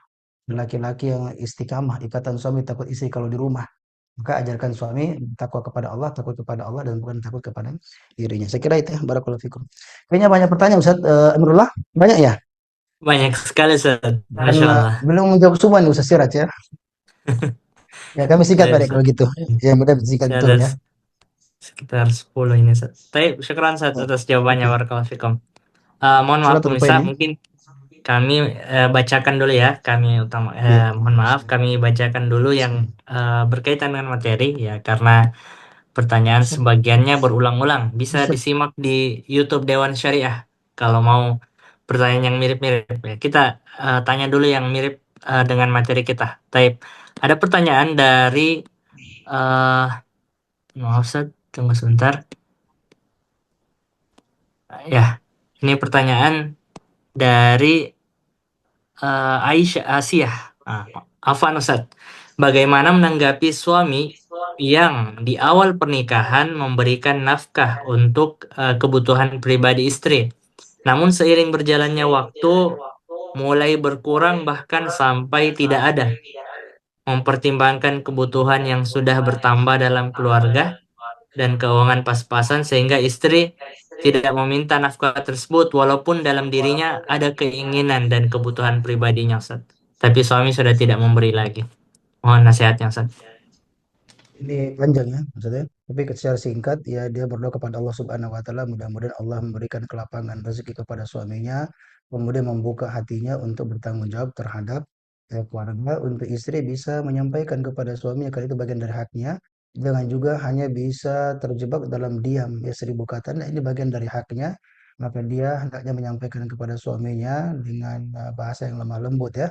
laki-laki yang istiqamah, ikatan suami takut istri kalau di rumah. Maka ajarkan suami takwa kepada Allah, takut kepada Allah dan bukan takut kepada dirinya. Saya kira itu ya, barakallahu fikum. Kayaknya banyak pertanyaan Ustaz Amrullah, banyak ya? Banyak sekali, Ustaz. Dan Masya Allah. belum menjawab semua nih Ustaz Siraj ya. Ya kami singkat Saya, Pak kalau gitu. Ya mudah singkat saya betul ada ya. sekitar 10 ini, Ustaz. Tapi syukran, Ustaz, atas jawabannya. Oke. Barakallahu fikum. Mohon maaf Salatul pemirsa, Fain ya. mungkin kami bacakan dulu ya. Iya. Mohon maaf, kami bacakan dulu yang berkaitan dengan materi ya, karena pertanyaan sebagiannya berulang-ulang. Bisa disimak di YouTube Dewan Syariah kalau mau pertanyaan yang mirip-mirip ya. Kita tanya dulu yang mirip dengan materi kita. Taib. Ada pertanyaan dari maaf Ustaz, tunggu sebentar. Ya, ini pertanyaan dari Aisyah Asia. Afwan Ustaz. Bagaimana menanggapi suami yang di awal pernikahan memberikan nafkah untuk kebutuhan pribadi istri, namun seiring berjalannya waktu mulai berkurang bahkan sampai tidak ada, mempertimbangkan kebutuhan yang sudah bertambah dalam keluarga dan keuangan pas-pasan sehingga istri tidak meminta nafkah tersebut walaupun dalam dirinya ada keinginan dan kebutuhan pribadinya, Ustaz. Tapi suami sudah tidak memberi lagi. Mohon nasihatnya, Ustaz. Ini panjang ya maksudnya. Tapi secara singkat ya dia berdoa kepada Allah Subhanahu wa taala, mudah-mudahan Allah memberikan kelapangan rezeki kepada suaminya, kemudian membuka hatinya untuk bertanggung jawab terhadap keluarga, untuk istri bisa menyampaikan kepada suaminya kalau itu bagian dari haknya. Jangan juga hanya bisa terjebak dalam diam ya, seribu kata. Nah, ini bagian dari haknya, maka dia hendaknya menyampaikan kepada suaminya dengan bahasa yang lemah lembut ya.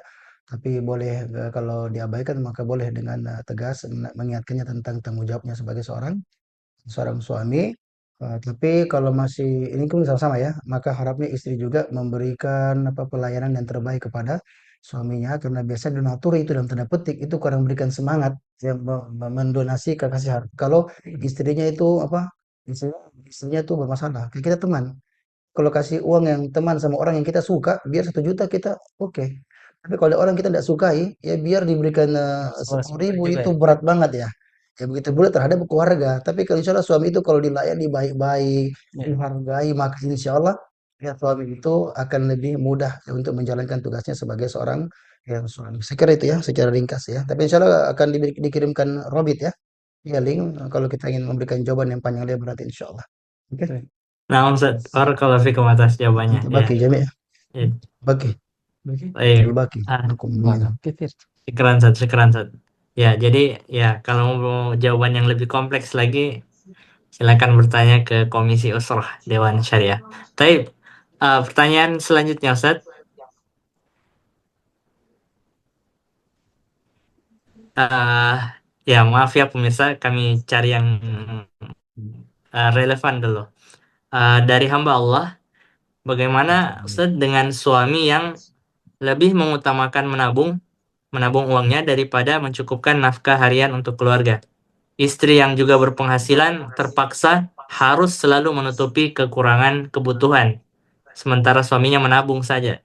Tapi boleh kalau diabaikan maka boleh dengan tegas mengingatkannya tentang tanggung jawabnya sebagai seorang seorang suami. Tapi kalau masih ini pun sama-sama ya, maka harapnya istri juga memberikan pelayanan yang terbaik kepada suaminya, karena biasanya donatur itu dalam tanda petik itu kurang memberikan semangat yang mendonasi ke kasih harta. Kalau istrinya itu istrinya tuh bermasalah, kayak kita teman. Kalau kasih uang yang teman sama orang yang kita suka, biar 1 juta kita oke. Tapi kalau ada orang kita tidak sukai, ya biar diberikan 10.000 juga itu ya. berat banget ya. Ya begitu pula terhadap keluarga. Tapi kalau insya Allah suami itu kalau dilayani baik-baik, Ya. dihargai, maka insya Allah ya suami itu akan lebih mudah untuk menjalankan tugasnya sebagai seorang Ya, soalnya. Saya kira itu ya, secara ringkas ya. Tapi insya Allah akan dikirimkan Robit ya. Ya, link kalau kita ingin memberikan jawaban yang panjang lebar nanti insya Allah. Oke. Nah, Ustaz, barakallahu fikum atas jawabannya. Untuk Ya, baki jami ya. ya. Baki. Baik. Baki. كثير Syukran, Ustaz. Syukran, Ustaz. Ya, jadi ya kalau mau jawaban yang lebih kompleks lagi, silakan bertanya ke Komisi Usrah Dewan Syariah. Tapi pertanyaan selanjutnya, Ustaz. Ya, maaf ya pemirsa, kami cari yang relevan dulu. Dari hamba Allah, bagaimana Ustaz dengan suami yang lebih mengutamakan menabung uangnya daripada mencukupkan nafkah harian untuk keluarga? Istri yang juga berpenghasilan terpaksa harus selalu menutupi kekurangan kebutuhan, sementara suaminya menabung saja.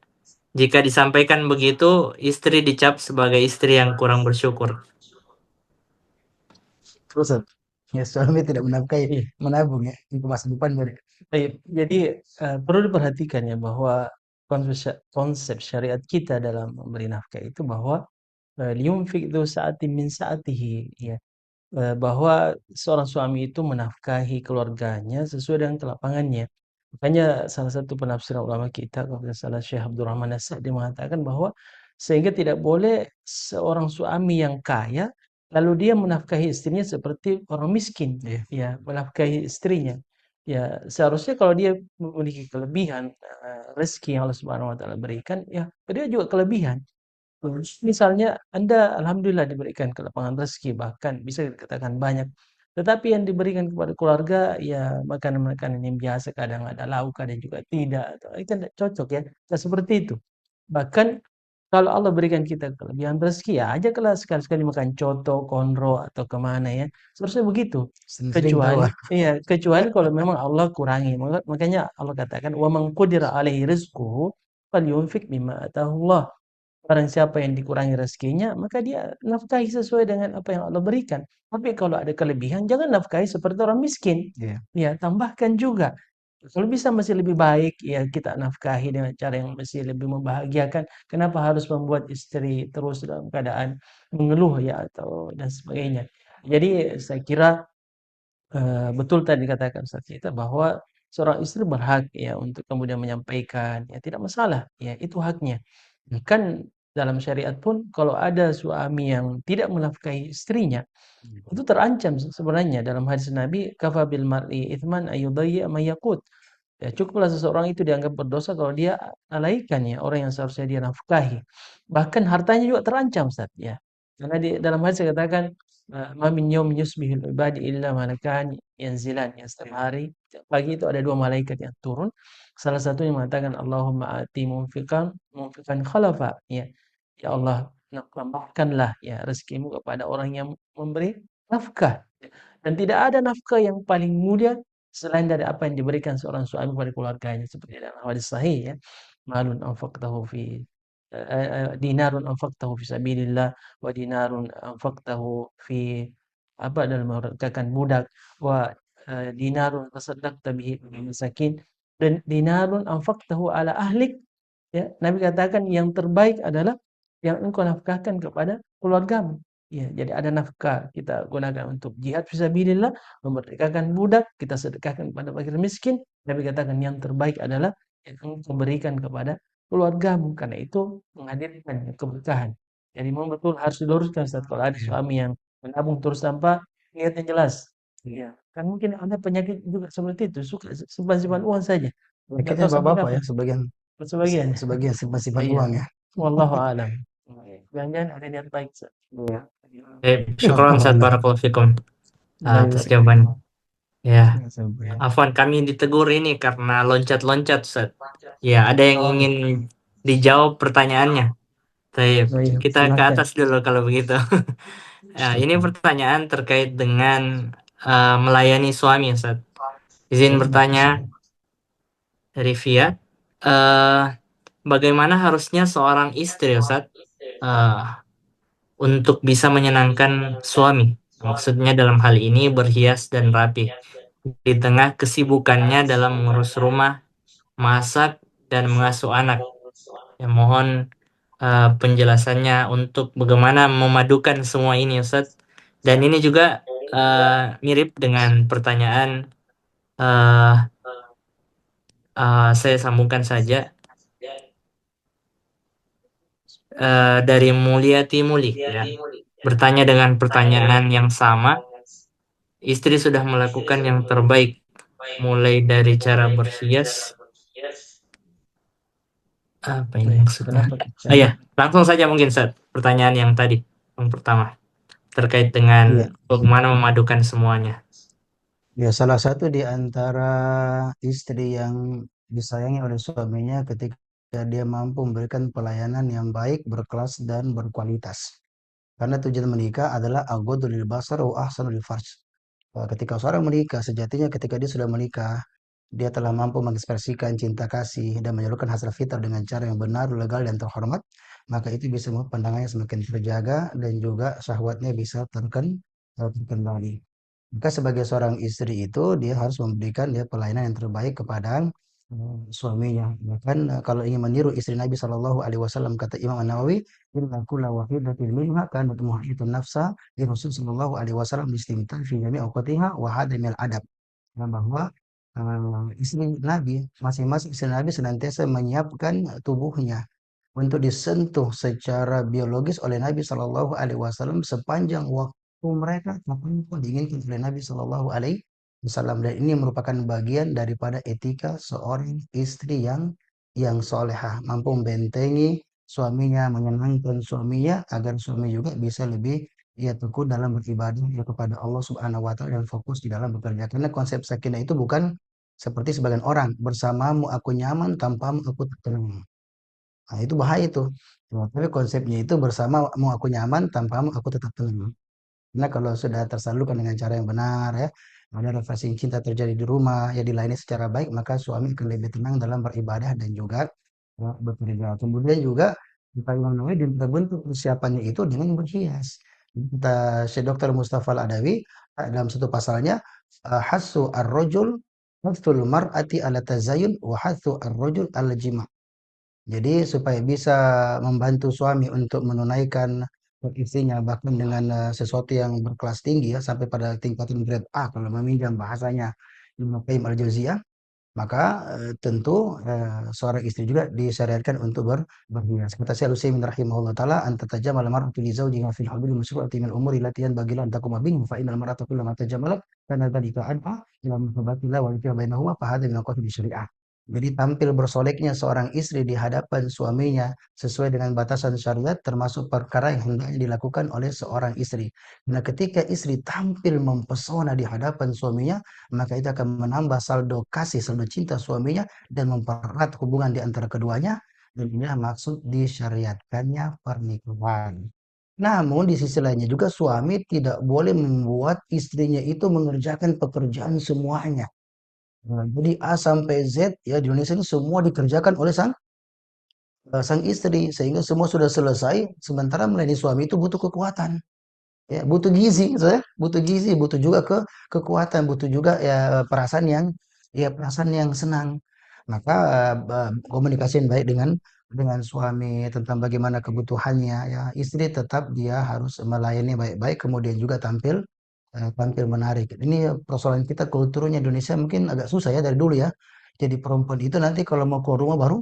Jika disampaikan begitu, istri dicap sebagai istri yang kurang bersyukur. Terus ya suami tidak menafkahi, Iya. menabung ya untuk masa depan mereka. Baik, jadi perlu diperhatikan ya bahwa konsep syariat kita dalam memberi nafkah itu bahwa liyunfik dzu sa'atin min sa'atihi ya. Bahwa seorang suami itu menafkahi keluarganya sesuai dengan kelapangannya. Makanya salah satu penafsiran ulama kita, kalau tidak salah Syekh Abdurrahman As-Sa'di mengatakan bahwa sehingga tidak boleh seorang suami yang kaya lalu dia menafkahi istrinya seperti orang miskin, ya menafkahi istrinya. Ya seharusnya kalau dia memiliki kelebihan rezeki yang Allah Subhanahu Wa Taala berikan, ya dia juga kelebihan. Misalnya Anda alhamdulillah diberikan kelapangan rezeki, bahkan bisa dikatakan banyak. Tetapi yang diberikan kepada keluarga ya makanan-makanan yang biasa, kadang ada lauk, kadang juga tidak. Itu tidak cocok ya. Nah, seperti itu. Bahkan kalau Allah berikan kita kelebihan rezeki ya ajaklah sekali-sekali makan coto, konro atau kemana ya. Seharusnya begitu. Sering tahu. Kecuali kalau memang Allah kurangi. Makanya Allah katakan wa man qudira alaihi rizquhu falyunfik mimma atahu Allah. Barang siapa yang dikurangi rezekinya, maka dia nafkahi sesuai dengan apa yang Allah berikan. Tapi kalau ada kelebihan, jangan nafkahi seperti orang miskin. Iya. Ya, tambahkan juga. Kalau bisa masih lebih baik, ya kita nafkahi dengan cara yang masih lebih membahagiakan. Kenapa harus membuat istri terus dalam keadaan mengeluh ya atau dan sebagainya. Jadi saya kira betul tadi dikatakan Ustaz kita bahwa seorang istri berhak ya untuk kemudian menyampaikan ya tidak masalah ya itu haknya. Bahkan dalam syariat pun kalau ada suami yang tidak menafkahi istrinya itu terancam sebenarnya dalam hadis Nabi kafa bil mar'i itsman ayudayya ma yaqut. Ya, cukuplah seseorang itu dianggap berdosa kalau dia lalaikan ya orang yang seharusnya dia nafkahi. Bahkan hartanya juga terancam Ustaz ya. Karena di dalam hadis dikatakan ma min yaumin yusbihul ibadi illa malakan yanzilan ya setiap hari pagi itu ada dua malaikat yang turun. Salah satunya mengatakan Allahumma ati munfiqan khalafa ya. Ya Allah tambahkanlah ya rezekimu kepada orang yang memberi nafkah. Dan tidak ada nafkah yang paling mulia selain dari apa yang diberikan seorang suami kepada keluarganya seperti dalam hadis sahih ya. Malun anfaqtahu fi dinarun anfaqtahu fi sabilillah wa dinarun anfaqtahu fi apa dalam merekakan budak wa dinarun tasaddaqta bihi masakin dan dinarun anfaqtahu ala ahlik ya Nabi katakan yang terbaik adalah yang engkau nafkahkan kepada keluargamu. Ya, jadi ada nafkah kita gunakan untuk jihad fisabilillah, memerdekakan budak, kita sedekahkan kepada fakir miskin. Nabi katakan yang terbaik adalah yang engkau berikan kepada keluargamu karena itu menghadirkan keberkahan. Jadi memang betul harus diluruskan Ustaz kalau ada suami yang menabung terus tanpa niatnya jelas. Ya, kan mungkin ada penyakit juga seperti itu, suka simpan-simpan uang saja. Nggak Penyakitnya tahu sampai bapak-bapak ya, kapan. Sebagian. sebagian simpan-simpan Iya. uang ya. Wallahu a'lam. Jangan-jangan ada niat baik. Ustaz. Syukron Ustaz, barakallahu fikum atas jawabannya. Ya, Afwan kami ditegur ini karena loncat-loncat Ustaz. Ya, ada yang ingin dijawab pertanyaannya. Baik, Baik, kita ke silakan. atas dulu kalau begitu. Ya, ini pertanyaan terkait dengan melayani suami Ustaz. Izin bertanya dari Via. Bagaimana harusnya seorang istri Ustaz untuk bisa menyenangkan suami? Maksudnya dalam hal ini berhias dan rapi di tengah kesibukannya dalam mengurus rumah, masak, dan mengasuh anak. Ya, mohon penjelasannya untuk bagaimana memadukan semua ini, Ustaz. Dan ini juga mirip dengan pertanyaan saya sambungkan saja dari Mulyati Mulik ya. Bertanya dengan pertanyaan yang sama, istri sudah melakukan yang terbaik mulai dari cara berhias. Apa ini maksudnya? Kenapa kita? Ya, langsung saja mungkin Ustaz, pertanyaan yang tadi, yang pertama, terkait dengan Iya. bagaimana memadukan semuanya. Ya, salah satu di antara istri yang disayangi oleh suaminya ketika dia mampu memberikan pelayanan yang baik, berkelas, dan berkualitas. Karena tujuan menikah adalah aghaddu lil basar wa ahsanu lil farj. Ketika seorang menikah, sejatinya ketika dia sudah menikah, dia telah mampu mengekspresikan cinta kasih dan menyalurkan hasil fitrah dengan cara yang benar, legal, dan terhormat, maka itu bisa membuat pandangannya semakin terjaga dan juga syahwatnya bisa terkendali. Maka sebagai seorang istri itu dia harus memberikan dia pelayanan yang terbaik kepada suaminya. Bahkan kalau ingin meniru istri Nabi Shallallahu Alaihi Wasallam kata Imam An Nawawi, "Inna kulla wahidatin minha kanat muhitun nafsa di Rasul Shallallahu Alaihi Wasallam istimta fi jami awqatiha wa hadamil adab." Nah, bahwa istri Nabi, masing-masing istri Nabi senantiasa menyiapkan tubuhnya untuk disentuh secara biologis oleh Nabi Shallallahu Alaihi Wasallam sepanjang waktu mereka kapanpun diinginkan oleh Nabi Shallallahu Alaihi Wasallam, dan ini merupakan bagian daripada etika seorang istri yang solehah, mampu membentengi suaminya, menyenangkan suaminya agar suami juga bisa lebih tekun dalam beribadah ya kepada Allah Subhanahu Wa Taala dan fokus di dalam bekerja. Karena konsep sakinah itu bukan seperti sebagian orang, bersamamu aku nyaman, tanpamu aku tak tenang. Nah, itu bahaya itu. Nah, tapi konsepnya itu bersama mau aku nyaman, tanpamu aku tetap tenang. Karena kalau sudah tersalurkan dengan cara yang benar ya, ada refreshing cinta terjadi di rumah, ya dilayani secara baik, maka suami akan lebih tenang dalam beribadah dan juga bekerja. Kemudian juga kita Imam Nawawi bentuk persiapannya itu dengan berhias. Kita Syekh Dr. Mustafa Al-Adawi dalam satu pasalnya hasu ar-rajul hasul mar'ati ala tazayun wa hasu ar-rajul ala jima'. Jadi supaya bisa membantu suami untuk menunaikan hak istrinya bahkan dengan sesuatu yang berkelas tinggi ya sampai pada tingkatan grade A kalau meminjam bahasanya Ibnu Qayyim al-Jauziyah, maka tentu seorang istri juga disyariatkan untuk berhias. Kata Syekh Al-Utsaimin rahimahullah taala, "Anta tajammala mar'atu li zawjiha fil habil masyru'ati min umuri allati yanbaghi lan takuma bihim fa innal mar'ata kullama tajammalat kana dhalika ad'a ila mahabbatillah wa al bainahuma fa hadha min aqwati syariah." Jadi tampil bersoleknya seorang istri di hadapan suaminya sesuai dengan batasan syariat termasuk perkara yang hendaknya dilakukan oleh seorang istri. Nah, ketika istri tampil mempesona di hadapan suaminya, maka itu akan menambah saldo kasih, saldo cinta suaminya dan mempererat hubungan di antara keduanya. Dan inilah maksud disyariatkannya pernikahan. Namun di sisi lainnya juga suami tidak boleh membuat istrinya itu mengerjakan pekerjaan semuanya. Nah, jadi A sampai Z ya di Indonesia ini semua dikerjakan oleh sang istri sehingga semua sudah selesai sementara melayani suami itu butuh kekuatan. Ya, butuh gizi, saya butuh gizi, butuh juga kekuatan, butuh juga ya perasaan yang senang. Maka komunikasi yang baik dengan suami tentang bagaimana kebutuhannya ya. Istri tetap dia harus melayani baik-baik kemudian juga tampil menarik. Ini persoalan kita kulturnya Indonesia mungkin agak susah ya dari dulu ya. Jadi perempuan itu nanti kalau mau keluar rumah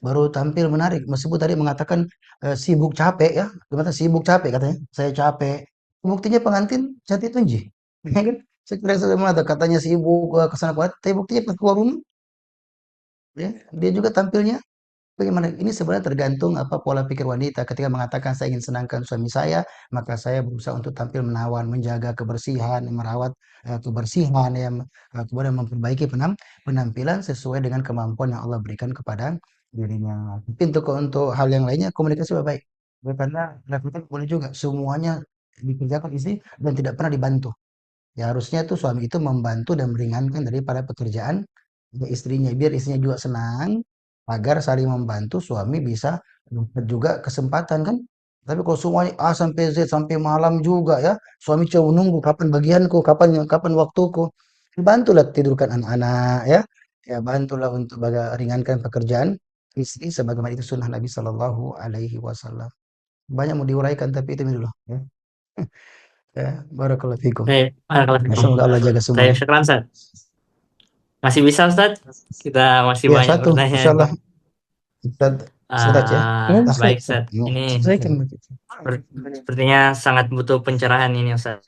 baru tampil menarik. Meskipun tadi mengatakan sibuk capek ya, gimana sibuk capek katanya, saya capek. Buktinya pengantin cantik tunji, ya kan? Saya ada katanya sibuk kesana kemari, tapi buktinya pas keluar rumah, ya dia juga tampilnya bagaimana? Ini sebenarnya tergantung apa pola pikir wanita. Ketika mengatakan saya ingin senangkan suami saya, maka saya berusaha untuk tampil menawan, menjaga kebersihan, merawat kebersihan, ya, kemudian memperbaiki penampilan sesuai dengan kemampuan yang Allah berikan kepada dirinya. Tapi untuk hal yang lainnya komunikasi baik. Karena laki-laki boleh juga semuanya dikerjakan istri dan tidak pernah dibantu. Ya harusnya tuh suami itu membantu dan meringankan daripada pekerjaan istrinya biar istrinya juga senang agar saling membantu suami bisa dapat juga kesempatan kan. Tapi kalau semuanya A sampai Z sampai malam juga ya, suami cuma menunggu kapan bagianku, kapan kapan waktuku. Bantulah tidurkan anak-anak ya. Ya bantulah untuk ringankan pekerjaan istri sebagaimana itu sunnah Nabi Shallallahu Alaihi Wasallam. Banyak mau diuraikan tapi itu dulu ya. Ya, barakallahu fikum. Ya, semoga Allah jaga Baik, semuanya. syukran Ustaz. Masih bisa Ustaz? Kita masih Ya, banyak satu, pertanyaan. insyaallah. Ustaz, Ustaz ya. Baik Ustaz, ini Selesaikan. sepertinya sangat butuh pencerahan ini Ustaz.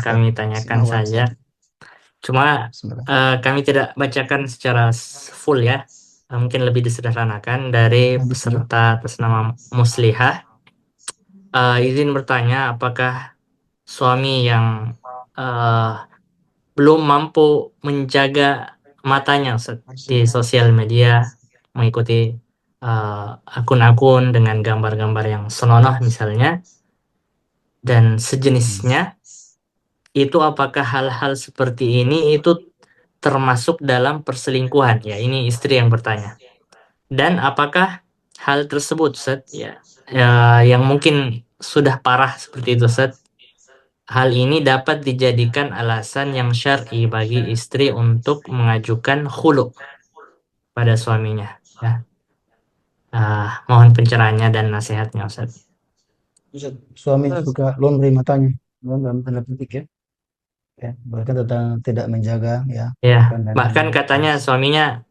Kami tanyakan saja. Cuma Bismillah. kami tidak bacakan secara full ya. Mungkin lebih disederhanakan dari peserta atas nama Muslihah. Izin bertanya, apakah suami yang belum mampu menjaga matanya Ustaz, di sosial media, mengikuti akun-akun dengan gambar-gambar yang senonoh misalnya, dan sejenisnya, itu apakah hal-hal seperti ini itu termasuk dalam perselingkuhan? Ya, ini istri yang bertanya. Dan apakah hal tersebut, Ustaz, yang mungkin sudah parah seperti itu, Ustaz, hal ini dapat dijadikan alasan yang syar'i bagi istri untuk mengajukan khulu pada suaminya. Ya. Mohon pencerahannya dan nasihatnya, Ustaz. Suami suka laundry matanya, dalam tanda petik ya. Ya, bahkan tentang tidak menjaga ya. Ya, pandangan. bahkan katanya suaminya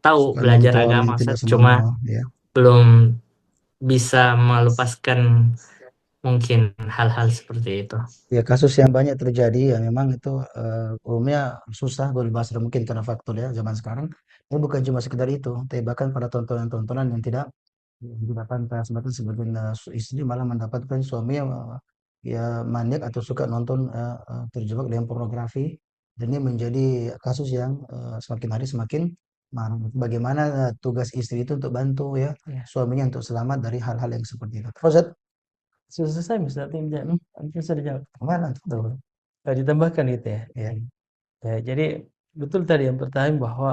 tahu belajar Menonton agama, tidak Ustaz, cuma sembrono ya. belum bisa melepaskan mungkin hal-hal seperti itu. Ya, kasus yang banyak terjadi ya memang itu umumnya susah berbahas mungkin karena faktor ya zaman sekarang. Ini bukan cuma sekedar itu, tapi bahkan pada tontonan-tontonan yang tidak pantas, bahkan sebagian istri malah mendapatkan suami yang ya maniak atau suka nonton terjebak dengan pornografi, dan ini menjadi kasus yang semakin hari semakin marah. Bagaimana tugas istri itu untuk bantu ya suaminya untuk selamat dari hal-hal yang seperti itu. Ustaz, Sudah selesai Ustaz, nanti sudah jawab. kemana tuh? Ditambahkan gitu ya. Ya, jadi betul tadi yang pertama bahwa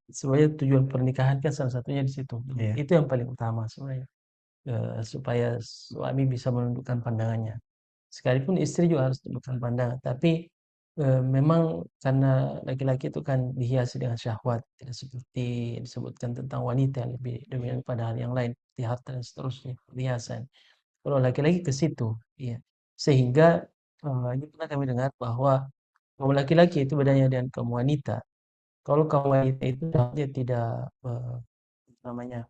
sebenarnya tujuan pernikahan kan salah satunya di situ. Itu yang paling utama sebenarnya. Supaya suami bisa menundukkan pandangannya. Sekalipun istri juga harus tundukkan pandangan, tapi memang karena laki-laki itu kan dihiasi dengan syahwat, tidak seperti disebutkan tentang wanita yang lebih dominan pada hal yang lain, seperti harta dan seterusnya, perhiasan. Kalau laki-laki ke situ, ya. Sehingga ini pernah kami dengar bahwa kaum laki-laki itu bedanya dengan kaum wanita. Kalau kaum wanita itu dia tidak namanya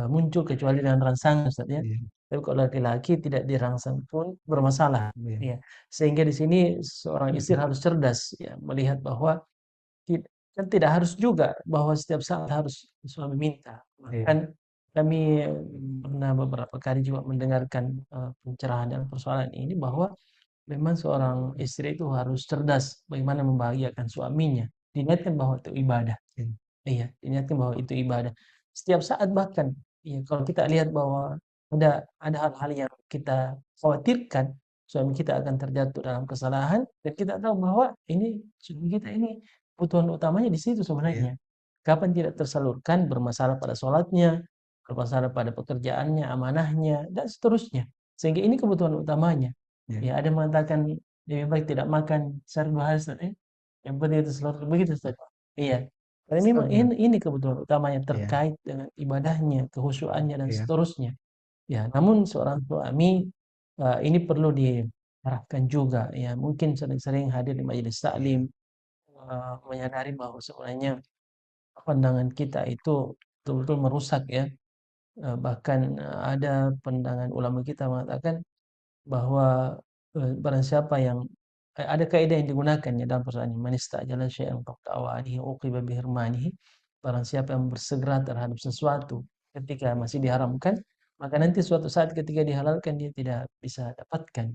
muncul kecuali dengan rangsangan, Ustaz ya. Tapi kalau laki-laki tidak dirangsang pun bermasalah. Ya. Sehingga di sini seorang istri harus cerdas ya, melihat bahwa kan tidak harus juga bahwa setiap saat harus suami minta. Bahkan kami pernah beberapa kali juga mendengarkan pencerahan dalam persoalan ini bahwa memang seorang istri itu harus cerdas bagaimana membahagiakan suaminya. Diniatkan bahwa itu ibadah. Iya, diniatkan bahwa itu ibadah. Setiap saat bahkan, ya, kalau kita lihat bahwa ada hal-hal yang kita khawatirkan suami kita akan terjatuh dalam kesalahan, dan kita tahu bahwa ini suami kita ini kebutuhan utamanya di situ sebenarnya. Kapan tidak tersalurkan, bermasalah pada sholatnya, bermasalah pada pekerjaannya, amanahnya, dan seterusnya. Sehingga ini kebutuhan utamanya. Ya, ada yang mengatakan lebih baik tidak makan sehari 2 hari, Ustaz, yang penting itu selalu begitu, Ustaz. Iya. Karena memang ini kebutuhan utamanya terkait dengan ibadahnya, kehusuannya dan seterusnya. Ya, namun seorang suami ini perlu diarahkan juga ya, mungkin sering-sering hadir di majelis taklim, menyadari bahwa sebenarnya pandangan kita itu betul-betul merusak ya. Bahkan ada pandangan ulama kita mengatakan bahwa barang siapa yang ada kaidah yang digunakan ya dalam persoalan ini, man istajala syai'an faqta'awanihi uqiba bihirmanihi. Barang siapa yang bersegera terhadap sesuatu ketika masih diharamkan, maka nanti suatu saat ketika dihalalkan dia tidak bisa dapatkan.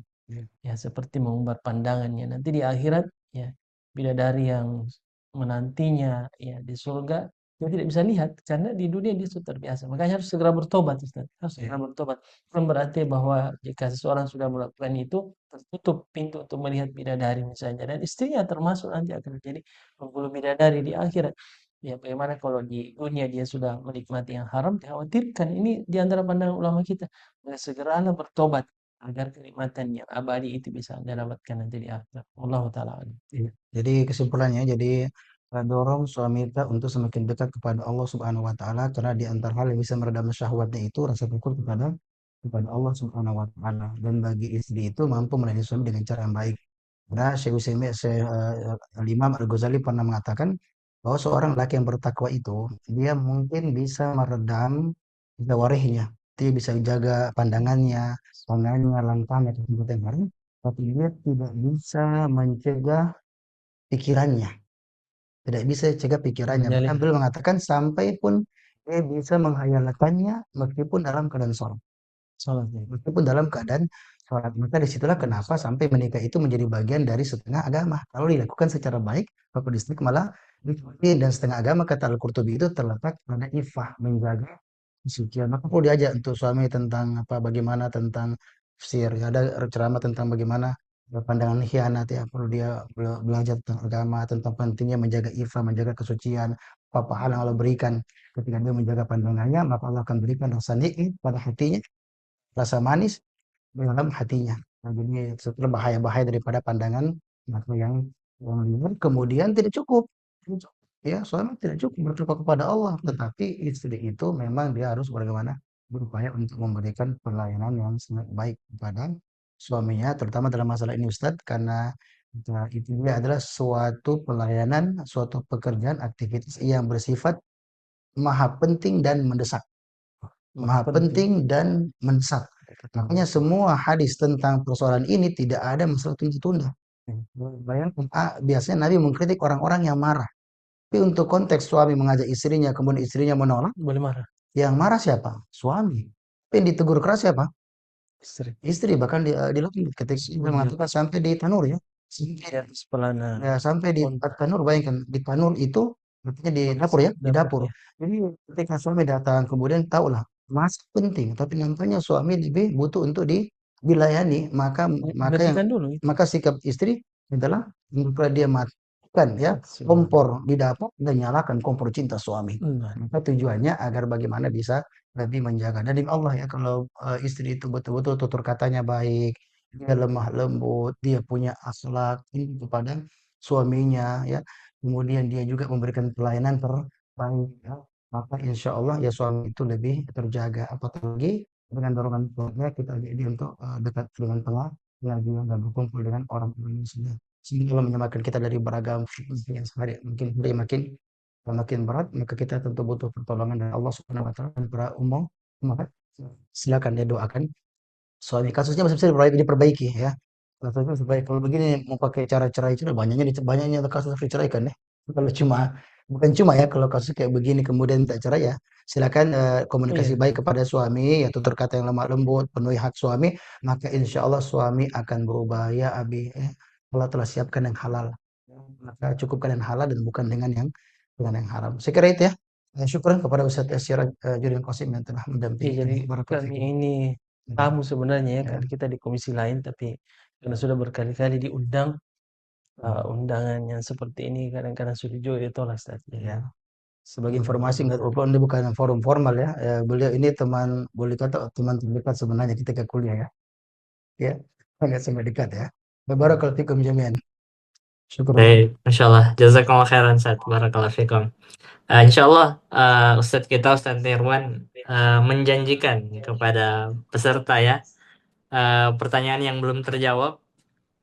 Ya, seperti mengumbar pandangannya nanti di akhirat ya, bidadari yang menantinya ya di surga dia tidak bisa lihat karena di dunia dia sudah terbiasa. Makanya harus segera bertobat, Ustaz. Harus segera bertobat. Bukan berarti bahwa jika seseorang sudah melakukan itu tertutup pintu untuk melihat bidadari misalnya, dan istrinya termasuk nanti akan menjadi penghulu bidadari di akhirat. Ya, bagaimana kalau di dunia dia sudah menikmati yang haram, dikhawatirkan. Ini di antara pandangan ulama kita. Maka segeralah bertobat agar kenikmatan yang abadi itu bisa Anda dapatkan nanti di akhirat. Wallahu taala alam. Jadi kesimpulannya, jadi dorong suami kita untuk semakin dekat kepada Allah Subhanahu wa taala, karena di antara hal yang bisa meredam syahwatnya itu rasa takut kepada Allah Subhanahu wa taala. Dan bagi istri itu mampu melayani suami dengan cara yang baik. Nah, Imam Al-Ghazali pernah mengatakan bahwa seorang laki yang bertakwa itu dia mungkin bisa meredam jawarihnya. Dia bisa jaga pandangannya, langkahnya, kehidupan hari, tapi dia tidak bisa mencegah pikirannya. Tidak bisa cegah pikirannya. Bahkan Menyalih. beliau mengatakan sampai pun dia bisa menghayalkannya meskipun dalam keadaan sholat. Meskipun dalam keadaan sholat. Maka disitulah kenapa sampai menikah itu menjadi bagian dari setengah agama. Kalau dilakukan secara baik, maka istri malah diikuti. Dan setengah agama kata Al-Qurtubi itu terletak pada ifah, menjaga kesucian. Maka perlu diajak untuk suami tentang bagaimana tentang tafsir. Ada ceramah tentang bagaimana pandangan khianat, ya perlu dia belajar tentang agama, tentang pentingnya menjaga ifah, menjaga kesucian, apa pahala yang Allah berikan ketika dia menjaga pandangannya, maka Allah akan berikan rasa nikmat pada hatinya, rasa manis di dalam hatinya. Nah, jadi setelah bahaya-bahaya daripada pandangan mata yang liar, kemudian tidak cukup. Ya, suami tidak cukup berdoa kepada Allah, tetapi istri itu memang dia harus bagaimana berupaya untuk memberikan pelayanan yang sangat baik kepada suaminya, terutama dalam masalah ini Ustadz, karena itu dia adalah suatu pelayanan, suatu pekerjaan, aktivitas yang bersifat maha penting dan mendesak. Maha penting dan mendesak. Makanya semua hadis tentang persoalan ini tidak ada masalah tunda-tunda. Bayangkan, biasanya Nabi mengkritik orang-orang yang marah. Tapi untuk konteks suami mengajak istrinya, kemudian istrinya menolak, Boleh marah. yang marah siapa? Suami. Tapi yang ditegur keras siapa? Istri. Istri. Bahkan dilakukan ketika mengatakan sampai di tanur, ya. Di atas pelana. Ya, sampai di Unta. tanur, bayangkan di tanur itu artinya di dapur, ya, di dapur. ya. Jadi ketika suami datang kemudian tahulah masak penting, tapi nampaknya suami lebih butuh untuk dilayani, maka Hentikan dulu itu. maka sikap istri adalah ketika dia matikan, ya, kompor di dapur dan nyalakan kompor cinta suami. Maka tujuannya agar bagaimana bisa lebih menjaga. Dan demi Allah, ya, kalau istri itu betul-betul tutur katanya baik, dia lemah lembut, dia punya akhlak ini kepada suaminya, ya, kemudian dia juga memberikan pelayanan terbaik, ya, maka insya Allah ya suami itu lebih terjaga. Apalagi dengan dorongan keluarga kita jadi untuk dekat dengan pengajian dan berkumpul dengan orang-orang yang sudah sehingga Allah menyelamatkan kita dari beragam fitnah yang sehari mungkin makin berat, maka kita tentu butuh pertolongan dari Allah Subhanahu wa taala. Dan para umum, maka silakan dia doakan suami. Kasusnya masih bisa diperbaiki, ya. Kasusnya supaya kalau begini mau pakai cara cerai itu banyaknya kasus diceraikan, ya. Kalau bukan cuma, ya, kalau kasus kayak begini kemudian tak cerai, ya silakan komunikasi baik kepada suami, ya, tutur kata yang lemah lembut, penuhi hak suami, maka insya Allah suami akan berubah, ya Abi, Allah telah siapkan yang halal, maka cukupkan yang halal dan bukan dengan yang haram. Saya kira itu, ya. Syukur kepada Ustaz Syiraj Judin Qasim yang telah mendampingi. Jadi kami ini tamu sebenarnya, ya, Ya. kan kita di komisi lain, tapi karena sudah berkali-kali diundang, undangan yang seperti ini kadang-kadang sulit juga ditolak, Ustaz. Ya. Sebagai informasi, ini bukan forum formal, ya. Beliau ini teman, boleh kata teman terdekat sebenarnya ketika kuliah, ya. Ya, sangat dekat, ya. Barakallahu fikum jami'an. Syukur. Baik, Masya Allah. Jazakallah khairan, Ustaz. Barakallahu fikum. Insya Allah, Ustadz kita, Ustadz Nirwan, menjanjikan kepada peserta, ya, pertanyaan yang belum terjawab,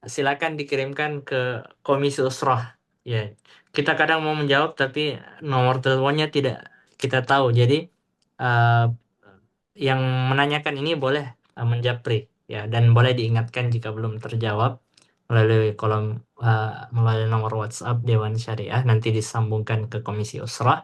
silakan dikirimkan ke Komisi Usroh. Ya, kita kadang mau menjawab tapi nomor teleponnya tidak kita tahu. Jadi yang menanyakan ini boleh menjapri, ya, dan boleh diingatkan jika belum terjawab melalui melalui nomor WhatsApp Dewan Syariah, nanti disambungkan ke Komisi Usroh.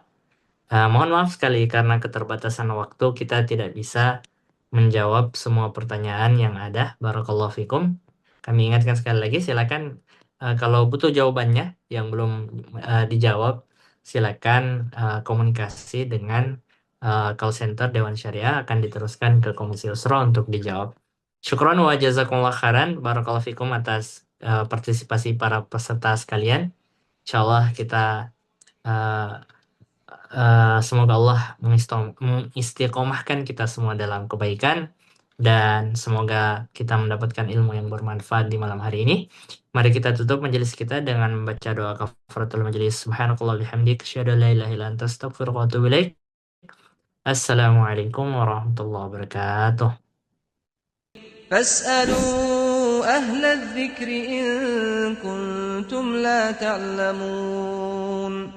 Mohon maaf sekali karena keterbatasan waktu kita tidak bisa menjawab semua pertanyaan yang ada. Barakallahu fikum. Kami ingatkan sekali lagi, silakan kalau butuh jawabannya yang belum dijawab, silakan komunikasi dengan call center Dewan Syariah, akan diteruskan ke Komisi Usroh untuk dijawab. Syukron wa jazakumullah khairan. Barakallahu fikum atas partisipasi para peserta sekalian. Insyaallah kita semoga Allah mengistiqomahkan kita semua dalam kebaikan, Dan semoga kita mendapatkan ilmu yang bermanfaat di malam hari ini. Mari kita tutup majelis kita dengan membaca doa kafaratul majelis. Subhanakallah bihamdik, asyhadu an la ilaha illa anta, astaghfiruka wa atubu ilaik. Assalamualaikum warahmatullahi wabarakatuh. فاسألوا أهل الذكر إن كنتم لا تعلمون